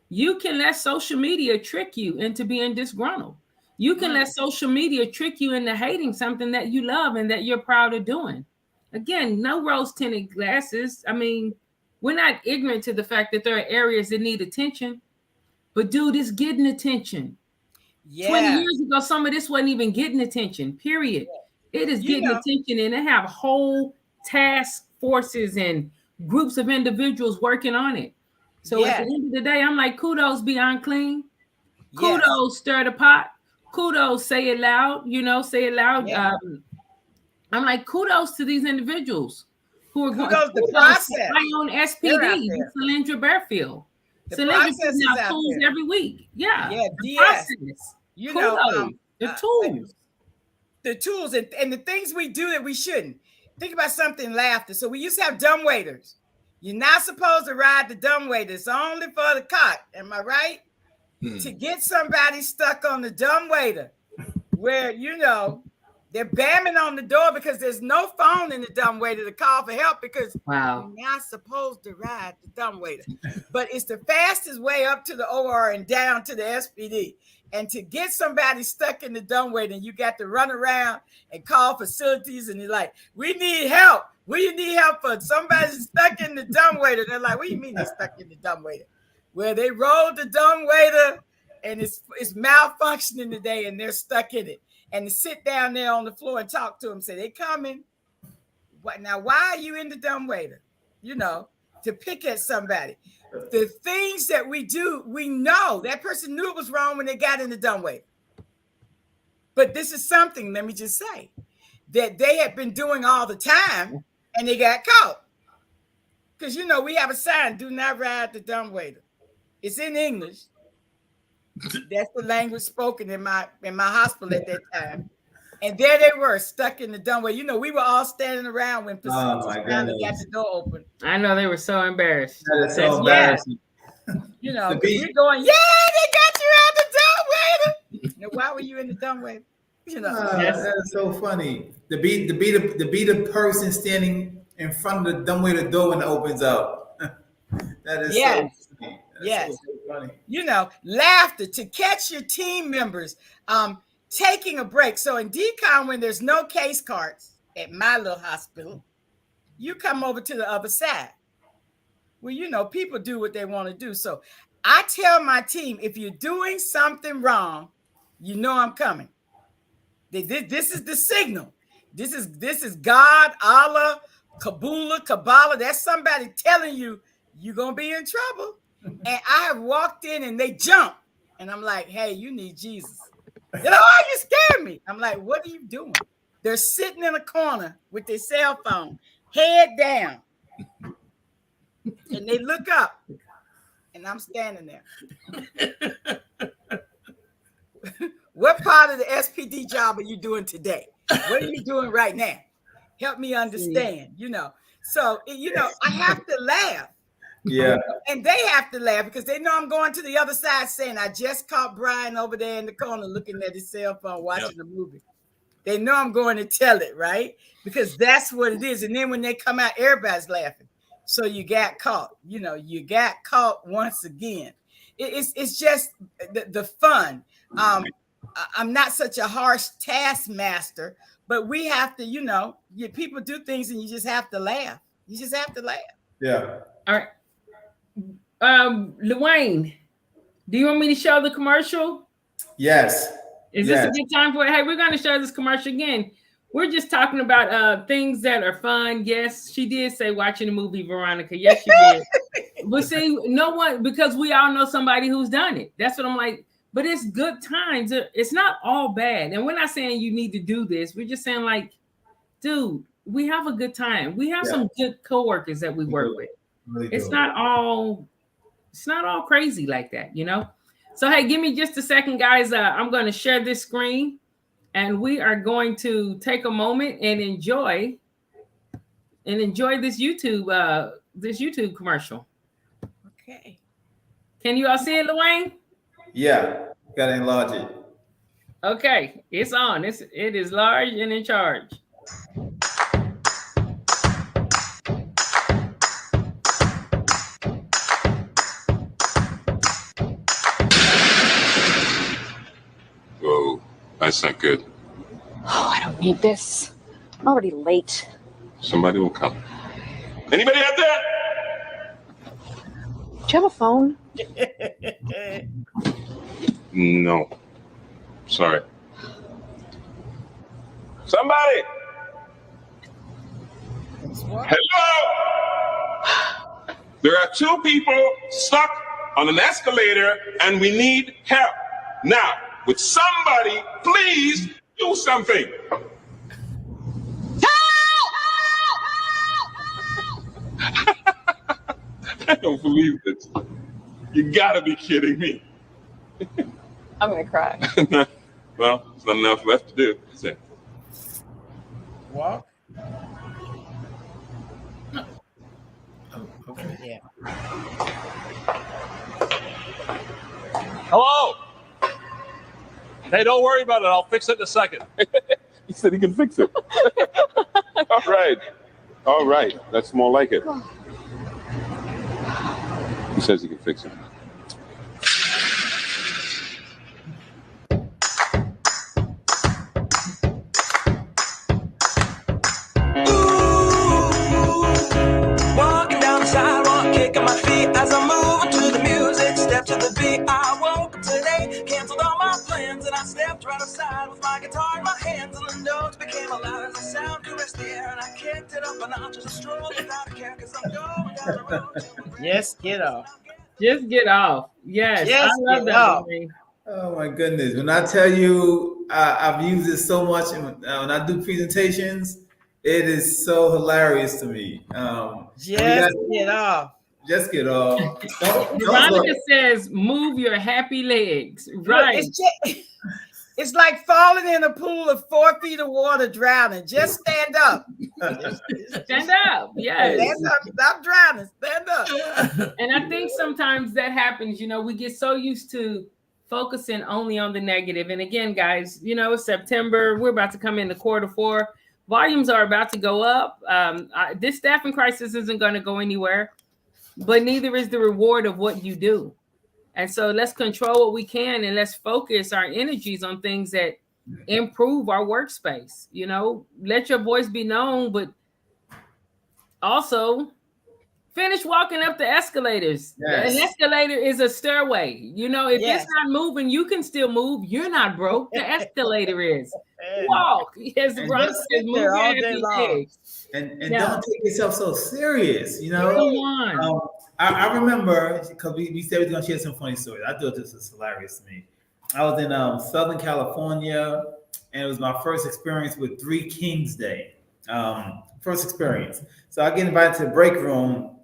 you can let social media trick you into being disgruntled. You can let social media trick you into hating something that you love and that you're proud of doing. Again, no rose-tinted glasses. I mean, we're not ignorant to the fact that there are areas that need attention, but dude, it's getting attention. 20 years ago, some of this wasn't even getting attention, period. It is getting attention, and they have whole task forces and groups of individuals working on it. So at the end of the day, I'm like, kudos, Beyond Clean. Kudos, Stir the Pot. Kudos, Say It Loud. Say it loud. I'm like, kudos to these individuals who are going to the process. My own SPD, Cylindra Bearfield. Cylindra puts out tools every week. The process. The tools. The tools and the things we do that we shouldn't. Think about something, laughter. So we used to have dumbwaiters. You're not supposed to ride the dumbwaiter. It's only for the cot. Am I right? To get somebody stuck on the dumbwaiter where, they're bamming on the door because there's no phone in the dumbwaiter to call for help because you're not supposed to ride the dumbwaiter. But it's the fastest way up to the OR and down to the SPD. And to get somebody stuck in the dumbwaiter, you got to run around and call facilities, and you're like, we need help. What do you need help for? Somebody's stuck in the dumbwaiter. They're like, what do you mean they're stuck in the dumbwaiter? Well, they rolled the dumbwaiter and it's malfunctioning today and they're stuck in it. And to sit down there on the floor and talk to them, say, they coming. Now, why are you in the dumbwaiter? To pick at somebody. The things that we do, we know that person knew it was wrong when they got in the dumbwaiter. But this is something, let me just say, that they had been doing all the time and they got caught. Because, we have a sign, do not ride the dumbwaiter. It's in English. That's the language spoken in my hospital at that time. And there they were, stuck in the dumbwaiter. We were all standing around when facilities finally got the door open. I know they were so embarrassed. That is so embarrassing. We're going, they got you out the dumbwaiter. Now, why were you in the dumbwaiter? That is so funny. To be the person standing in front of the dumbwaiter door when it opens up. That is so funny. Yes. So funny. Laughter to catch your team members taking a break. So in decon, when there's no case cards at my little hospital, you come over to the other side. Well, people do what they want to do. So I tell my team, if you're doing something wrong, I'm coming. This is the signal. This is God, Allah, Kabbalah. That's somebody telling you you're going to be in trouble. And I have walked in and they jump. And I'm like, hey, you need Jesus. They're like, oh, you scared me. I'm like, what are you doing? They're sitting in a corner with their cell phone, head down. And they look up. And I'm standing there. What part of the SPD job are you doing today? What are you doing right now? Help me understand, So, I have to laugh. Yeah. And they have to laugh because they know I'm going to the other side saying, I just caught Brian over there in the corner looking at his cell phone watching the movie. They know I'm going to tell it, right? Because that's what it is. And then when they come out, everybody's laughing. So you got caught. You got caught once again. It's just the fun. I'm not such a harsh taskmaster, but we have to, people do things and you just have to laugh. You just have to laugh. Yeah. All right. LaWayne, do you want me to show the commercial? Yes. Is this a good time for it? Hey, we're going to show this commercial again. We're just talking about things that are fun. Yes, she did say watching the movie, Veronica. Yes, she did. But see, no one, because we all know somebody who's done it. That's what I'm like. But it's good times. It's not all bad. And we're not saying you need to do this. We're just saying like, dude, we have a good time. We have some good coworkers that we work with. Really it's not all crazy like that, So, hey, give me just a second, guys. I'm going to share this screen and we are going to take a moment and enjoy this YouTube commercial. Okay. Can you all see it, LaWayne? Yeah, gotta enlarge it. Okay, it's on. It is large and in charge. Life's not good. Oh, I don't need this. I'm already late. Somebody will come. Anybody out there? Do you have a phone? No. Sorry. Somebody! Hello! There are 2 people stuck on an escalator and we need help. Now, would somebody please do something? I don't believe this. You gotta be kidding me. I'm gonna cry. Well, there's not enough left to do. So. Walk. Oh, okay. Yeah. Hello. Hey, don't worry about it. I'll fix it in a second. He said he can fix it. All right. All right. That's more like it. He says he can fix it. Walking down the sidewalk, kicking my feet as I move to the music. Step to the beat. I woke up today, canceled all my plans, and I stepped right outside with my guitar in my hands, and the notes became loud as the sound caressed the air, and I kicked it up a notch as I strolled without a care, because I'm going down the road. Yes, get off. Just get off. Yes, Yes, I love get that. off. Oh my goodness! When I tell you, I've used it so much, and when I do presentations, it is so hilarious to me. Just get off. Just get off. Veronica says, "Move your happy legs." Right. It's like falling in a pool of 4 feet of water, drowning. Just stand up. Stand up. Yes. Stand up. Stop drowning. Stand up. And I think sometimes that happens. You know, we get so used to focusing only on the negative. And again, guys, you know, it's September. We're about to come into Q4. Volumes are about to go up. This staffing crisis isn't going to go anywhere, but neither is the reward of what you do. And so let's control what we can, and let's focus our energies on things that improve our workspace. You know, let your voice be known, but also finish walking up the escalator. Yes. An escalator is a stairway. You know, if it's not moving, you can still move. You're not broke. The escalator is. Walk. Yes, Veronica says, move your all day long. And don't take yourself so serious. You know. Come on. I remember, because we said we were going to share some funny stories. I thought this was hilarious to me. I was in Southern California, and it was my first experience with 3 Kings Day. First experience. So I get invited to the break room.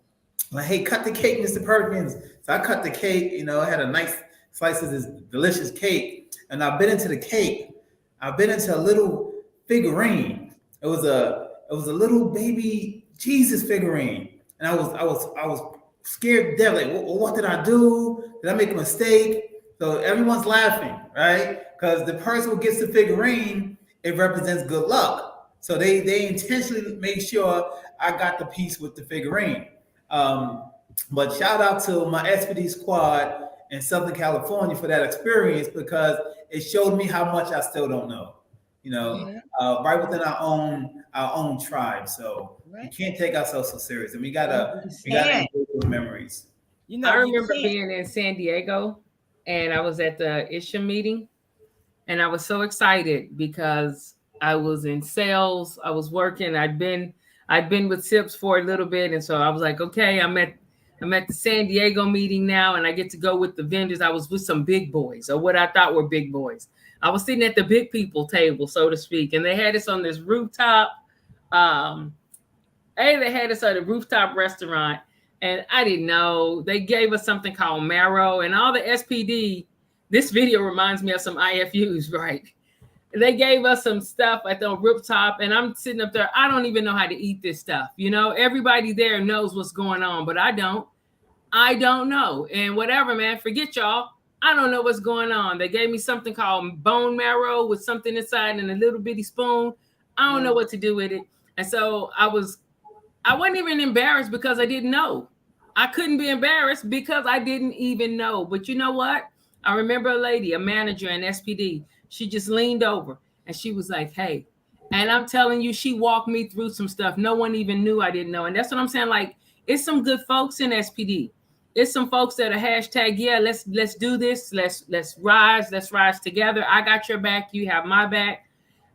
Like, hey, cut the cake, Mr. Perkins. So I cut the cake. You know, I had a nice slice of this delicious cake. And I bit into the cake. I bit into a little figurine. It was a little baby Jesus figurine. And I was scared to death. Like, what did I do? Did I make a mistake? So everyone's laughing, right? Because the person who gets the figurine, it represents good luck. So they intentionally made sure I got the piece with the figurine. But shout out to my SPD squad in Southern California for that experience, because it showed me how much I still don't know. You know, right within our own tribe. So you can't take ourselves so serious, and we gotta enjoy those memories. You know, I remember being in San Diego, and I was at the Isham meeting, and I was so excited because I was in sales. I was working. I'd been with SIPS for a little bit, and so I was like, okay, I'm at the San Diego meeting now, and I get to go with the vendors. I was with some big boys, or what I thought were big boys. I was sitting at the big people table, so to speak, and they had us on this rooftop. They had us at a rooftop restaurant, and I didn't know. They gave us something called marrow, and all the SPD. This video reminds me of some IFUs, right? They gave us some stuff at the rooftop, and I'm sitting up there. I don't even know how to eat this stuff. You know, everybody there knows what's going on, but I don't. I don't know. And whatever, man, forget y'all. I don't know what's going on. They gave me something called bone marrow with something inside and a little bitty spoon. I don't know what to do with it. And so I wasn't even embarrassed because I didn't know. I couldn't be embarrassed because I didn't even know. But you know what? I remember a lady, a manager in SPD. She just leaned over and she was like, "Hey," and I'm telling you, she walked me through some stuff no one even knew I didn't know. And that's what I'm saying. Like, it's some good folks in SPD. It's some folks that are hashtag, yeah, let's do this. Let's rise together. I got your back. You have my back.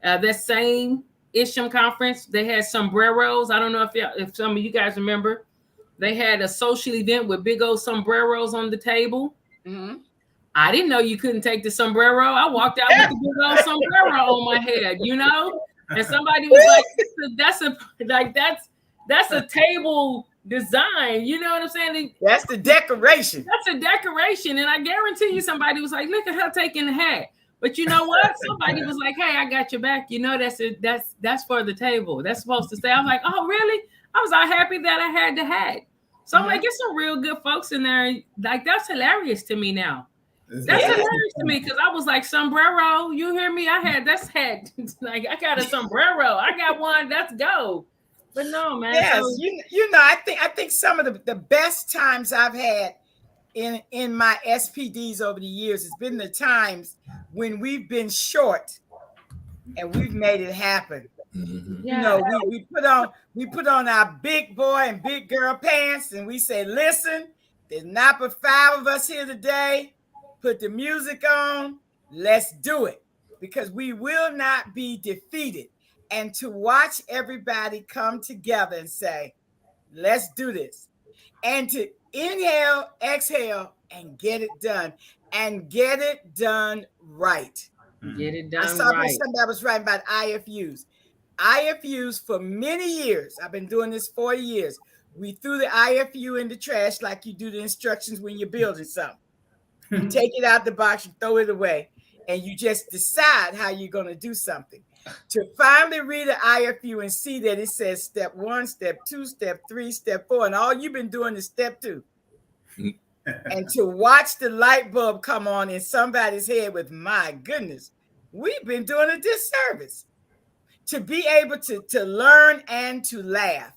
That same Isham conference, they had sombreros. I don't know if some of you guys remember. They had a social event with big old sombreros on the table. Mm-hmm. I didn't know you couldn't take the sombrero. I walked out with the big old sombrero on my head, you know? And somebody was like, that's a table design. You know what I'm saying? That's the decoration. That's a decoration. And I guarantee you somebody was like, look at her taking the hat. But you know what? Somebody was like, hey, I got your back. You know, that's for the table. That's supposed to stay. I was like, oh, really? I was all happy that I had the hat. So I'm like, it's some real good folks in there. Like, that's hilarious to me now. That's hilarious to me because I was like, sombrero, you hear me? I had like I got a sombrero. I got one. Let's go. But no, man. Yes, so, you know, I think some of the best times I've had in my SPDs over the years has been the times when we've been short and we've made it happen. Mm-hmm. You know, we put on our big boy and big girl pants and we say, listen, there's not but 5 of us here today. Put the music on. Let's do it because we will not be defeated. And to watch everybody come together and say, let's do this. And to inhale, exhale, and get it done. And get it done right. Get it done right. I saw something I was writing about IFUs. IFUs for many years. I've been doing this 40 years. We threw the IFU in the trash like you do the instructions when you're building something. You take it out the box, you throw it away, and you just decide how you're going to do something. To finally read the IFU and see that it says step 1, step 2, step 3, step 4, and all you've been doing is step 2. And to watch the light bulb come on in somebody's head with, my goodness, we've been doing a disservice. To be able to learn and to laugh.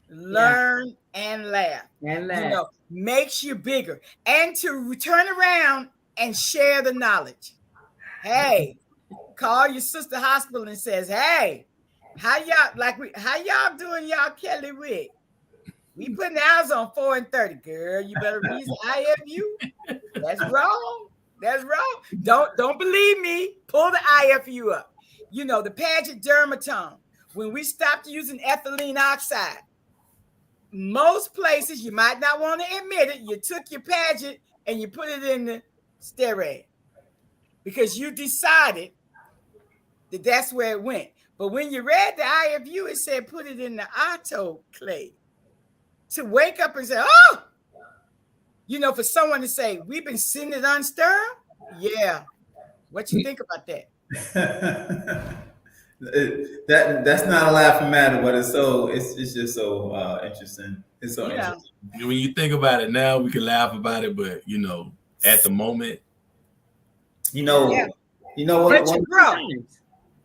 Learn and laugh. And laugh. You know, makes you bigger. And to turn around and share the knowledge. Hey, call your sister hospital and says, hey, how y'all doing y'all Kelly Wig? We putting ours on 4 and 30. Girl, you better read the IFU. That's wrong. That's wrong. Don't believe me. Pull the IFU up. You know, the Paget dermatome. When we stopped using ethylene oxide, most places, you might not want to admit it, you took your Paget and you put it in the steroid because you decided that that's where it went. But when you read the IFU, it said put it in the autoclave. To wake up and say, oh, you know, for someone to say, we've been sitting it unsterile? Yeah. What you think about that? That's not a laughing matter, but it's just so interesting. It's so interesting. When you think about it now, we can laugh about it, but you know, at the moment, you know what? But you grow.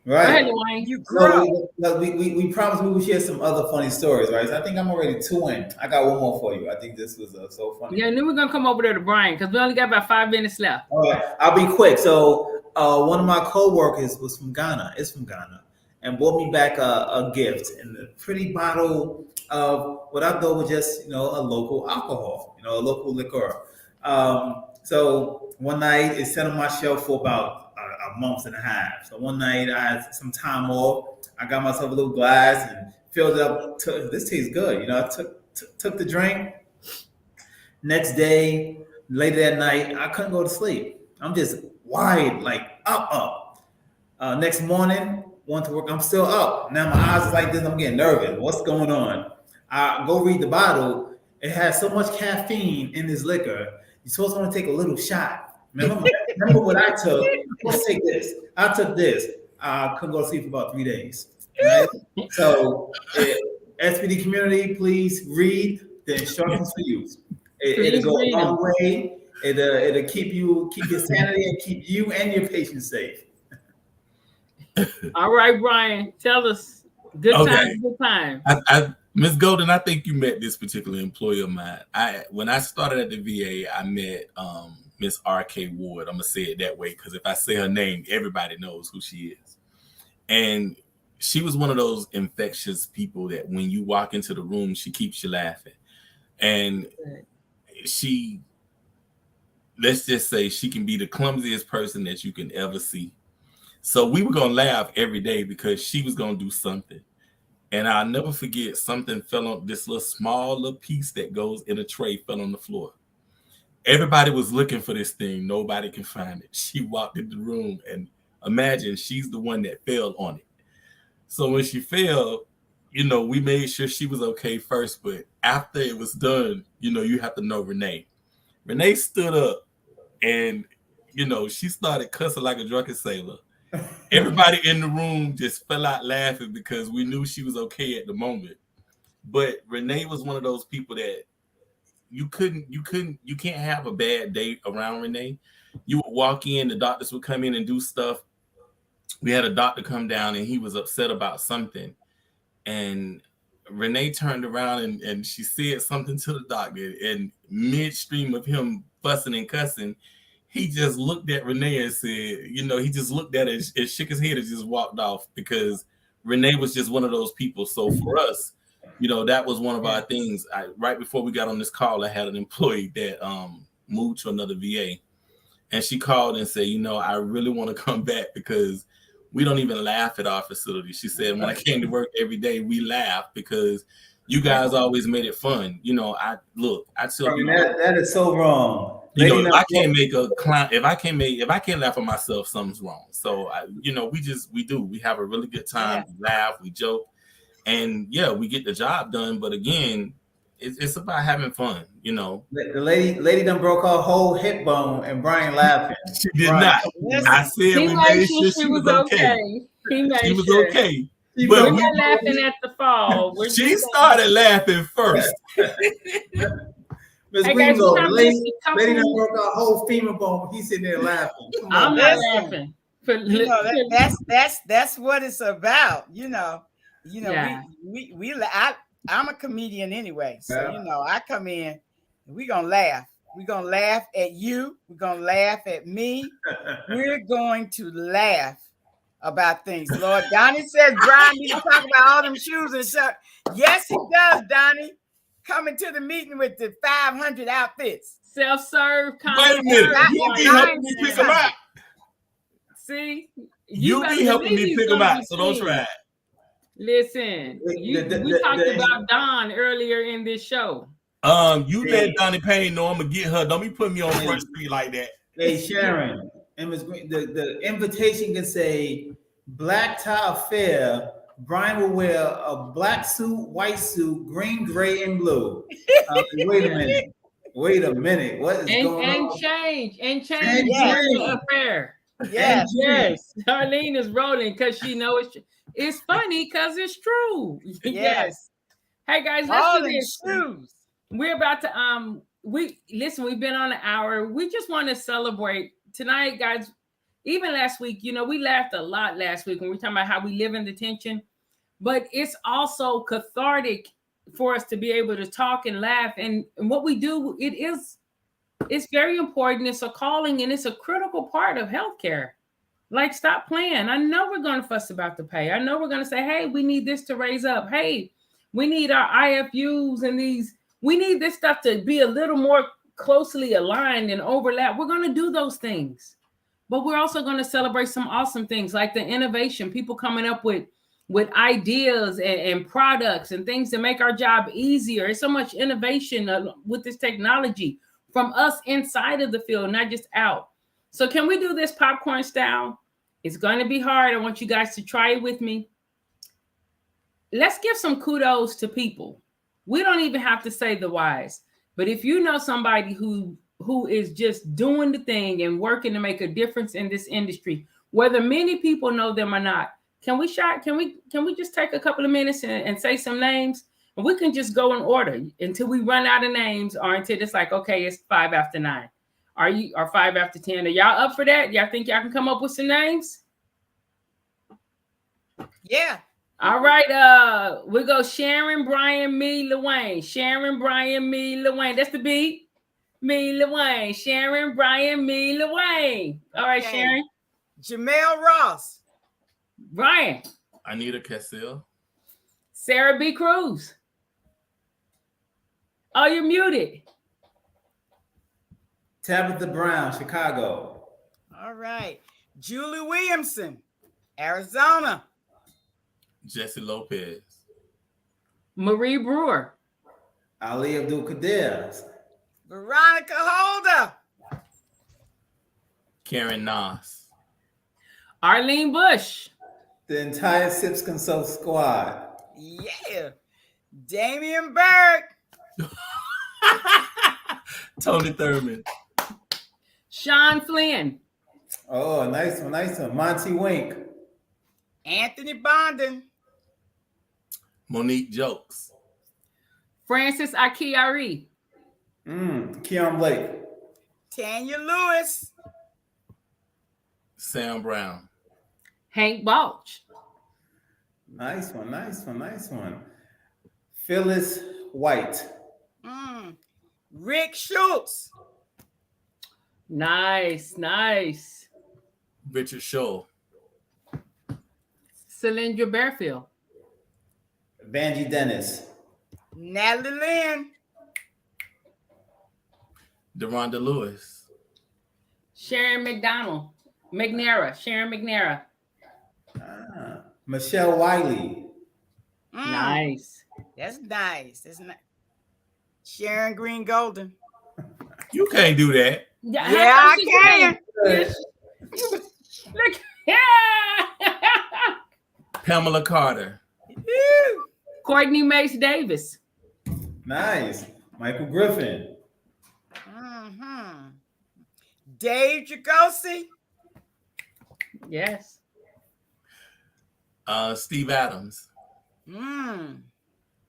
Right. You grow. So we promised we would share some other funny stories, right? So I think I'm already 2 in. I got one more for you. I think this was so funny. Yeah, and then we're gonna come over there to Brian because we only got about 5 minutes left. All right, I'll be quick. So one of my co-workers was from Ghana. Is from Ghana, and brought me back a gift and a pretty bottle of what I thought was just a local alcohol, a local liqueur. So one night it sat on my shelf for about a month and a half. So one night I had some time off. I got myself a little glass and filled it up. This tastes good. I took the drink. Next day, later that night, I couldn't go to sleep. I'm just wired, like up. Next morning, went to work. I'm still up. Now my eyes are like this. I'm getting nervous. What's going on? I go read the bottle. It has so much caffeine in this liquor. You're supposed to want to take a little shot. Remember what I took? Let's take this. I took this. I couldn't go to sleep for about 3 days. Right? So, SPD community, please read the instructions for use. It'll go a long way. It'll keep your sanity and keep you and your patients safe. All right, Brian, tell us. Good time. Ms. Golden, I think you met this particular employee of mine. When I started at the VA, I met Miss R.K. Ward. I'm gonna say it that way because if I say her name, everybody knows who she is. And she was one of those infectious people that when you walk into the room, she keeps you laughing. And she, let's just say, she can be the clumsiest person that you can ever see. So we were gonna laugh every day because she was gonna do something. And I'll never forget, something fell on this little piece that goes in a tray, fell on the floor. Everybody was looking for this thing. Nobody can find it. She walked into the room and imagine she's the one that fell on it. So when she fell, we made sure she was okay first. But after it was done, you have to know Renee. Renee stood up and, she started cussing like a drunken sailor. Everybody in the room just fell out laughing because we knew she was okay at the moment. But Renee was one of those people that you can't have a bad day around Renee. You would walk in, the doctors would come in and do stuff. We had a doctor come down and he was upset about something. And Renee turned around and she said something to the doctor, and midstream of him fussing and cussing, he just looked at Renee and said, he just looked at it and shook his head and just walked off because Renee was just one of those people. So for us, that was one of our things. Right before we got on this call, I had an employee that moved to another VA, and she called and said, I really want to come back because we don't even laugh at our facility. She said, when I came to work every day, we laughed because you guys always made it fun. I tell people that is so wrong. If I can't make a client, if I can't laugh at myself, something's wrong. So we have a really good time. We laugh, we joke, and we get the job done. But again, it's about having fun. The lady done broke her whole hip bone and Brian laughing. She did not. I said we made sure she was okay. She was okay. We're not laughing at the fall. She started laughing first. Miss Greenlow, lady done broke her whole femur bone. He's sitting there laughing. I'm not laughing. That's what it's about. I'm a comedian anyway, so I come in and we're gonna laugh. We're gonna laugh at you. We're gonna laugh at me. We're going to laugh about things. Lord, Donnie says Brian needs to talk about all them shoes and stuff. Yes, he does, Donnie. Coming to the meeting with the 500 outfits. Self-serve. Wait a minute. You be helping me pick them out. See? You be helping me pick them out, so don't try it. Listen, we talked about Dawn earlier in this show. You let Donnie Payne know I'm gonna get her. Don't be putting me on Front Street like that. Hey, Sharon and Ms. Green, the invitation can say black tie affair. Brian will wear a black suit, white suit, green, gray, and blue. Wait a minute. What is going on? And change the affair. Yes. Darlene is rolling because she knows it's funny because it's true. Yes. Hey guys, let's do this. We're about to we've been on an hour. We just want to celebrate tonight, guys. Even last week, we laughed a lot last week when we were talking about how we live in the tension. But it's also cathartic for us to be able to talk and laugh. And what we do, it's very important. It's a calling and it's a critical part of healthcare. Like, stop playing. I know we're going to fuss about the pay. I know we're going to say, hey, we need this to raise up. Hey, we need our IFUs and we need this stuff to be a little more closely aligned and overlap. We're going to do those things. But we're also going to celebrate some awesome things like the innovation, people coming up with ideas and products and things to make our job easier. It's so much innovation with this technology from us inside of the field, not just out. So can we do this popcorn style? It's going to be hard. I want you guys to try it with me. Let's give some kudos to people. We don't even have to say the whys, but if you know somebody who is just doing the thing and working to make a difference in this industry, whether many people know them or not, can we just take a couple of minutes and say some names? And we can just go in order until we run out of names or until it's like, okay, it's 5 after 9. Or 5 after 10. Are y'all up for that? Y'all think y'all can come up with some names? Yeah. All right. We go Sharon, Brian, me, LaWayne. Sharon, Brian, me, LaWayne. That's the beat. Mila Wayne. Sharon, Brian, Mila Wayne. All right, Okay. Sharon. Jamel Ross. Brian. Anita Cassill. Sarah B. Cruz. Oh, you're muted. Tabitha Brown, Chicago. All right. Julie Williamson, Arizona. Jesse Lopez. Marie Brewer. Ali Abdul Qadir. Veronica Holder. Karen Noss. Arlene Bush. The entire Sips Consult squad. Yeah. Damian Berg. Tony Thurman. Sean Flynn. Oh, nice one. Monty Wink. Anthony Bondon. Monique Jokes. Francis Akiari. Keon Blake. Tanya Lewis. Sam Brown. Hank Balch. Nice one. Phyllis White. Rick Schultz. Nice. Richard Shaw. Cylindra Bearfield. Vanjie Dennis. Natalie Lynn. Deronda Lewis. Sharon McNair. Sharon McNair. Michelle Wiley. Nice. That's nice. Sharon Green Golden. You can't do that. Yeah, I can. Look. Pamela Carter. Courtney Mace Davis. Nice. Michael Griffin. Dave Jacosi. Yes. Steve Adams.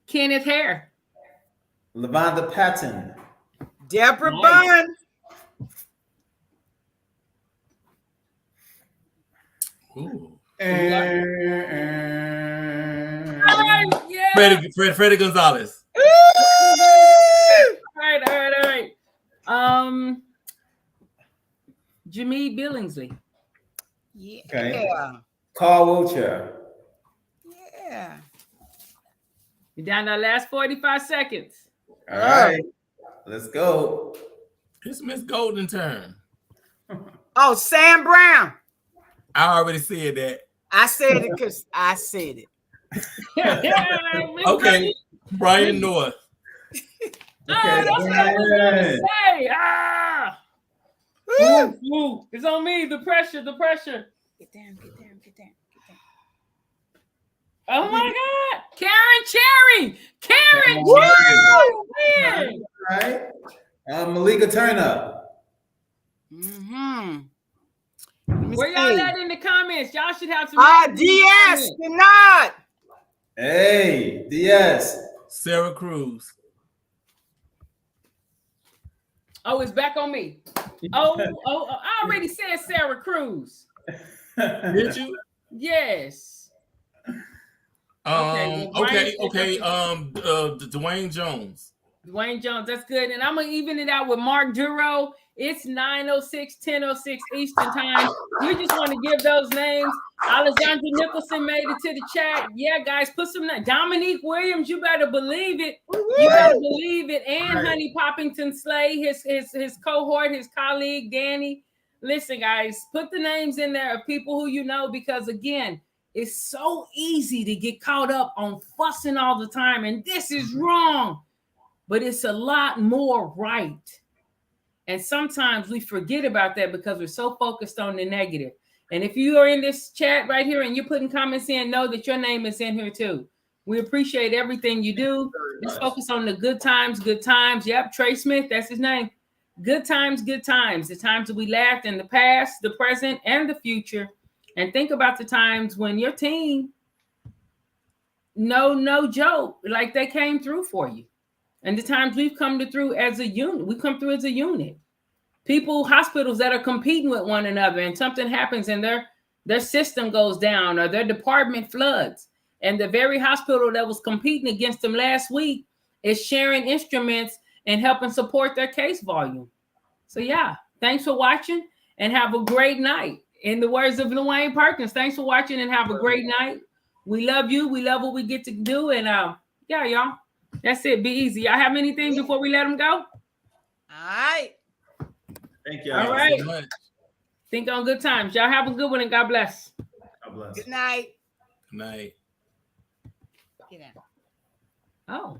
Kenneth Hare. Lavonda Patton. Deborah Bunn. Ooh. Freddie Gonzalez. All right. Jameed Billingsley. Yeah. Okay. Carl Wiltshire. Yeah. You're down to the last 45 seconds. All right. Let's go. It's Miss Golden turn. Oh, Sam Brown. I already said that. I said it because I said it. Okay. Brian North. That's what I was going to say. Ooh. It's on me. The pressure. Get down. Oh my God. Karen Cherry. All right. Malika Turner. Where y'all at in the comments? Y'all should have some. DS. You're not. Hey, DS. Sarah Cruz. Oh, it's back on me. Oh, I already said Sarah Cruz. Did you? Yes. Okay. Dwayne Jones. Dwayne Jones, that's good. And I'm gonna even it out with Mark Duro. It's 9:06, 10:06 Eastern time. We just want to give those names. Alexandra Nicholson made it to the chat. Yeah, guys, put some names. Dominique Williams, you better believe it. You better believe it. And Honey Poppington Slay, his cohort, his colleague, Danny. Listen, guys, put the names in there of people who you know, because again, it's so easy to get caught up on fussing all the time. And this is wrong, but it's a lot more right. And sometimes we forget about that because we're so focused on the negative. And if you are in this chat right here and you're putting comments in, know that your name is in here too. We appreciate everything you do. Let's focus on the good times, good times. Yep, Trey Smith, that's his name. Good times, good times. The times that we laughed in the past, the present, and the future. And think about the times when your team, no joke, like they came through for you. And the times we've come through as a unit, we come through as a unit. People, hospitals that are competing with one another, and something happens and their system goes down or their department floods. And the very hospital that was competing against them last week is sharing instruments and helping support their case volume. So yeah, thanks for watching and have a great night. In the words of Dwayne Perkins, thanks for watching and have a great night. We love you. We love what we get to do. And yeah, y'all, that's it. Be easy. Y'all have anything before we let them go? All right. Thank you. All right. Think on good times. Y'all have a good one and God bless. God bless. Good night. Good night. Get out. Oh.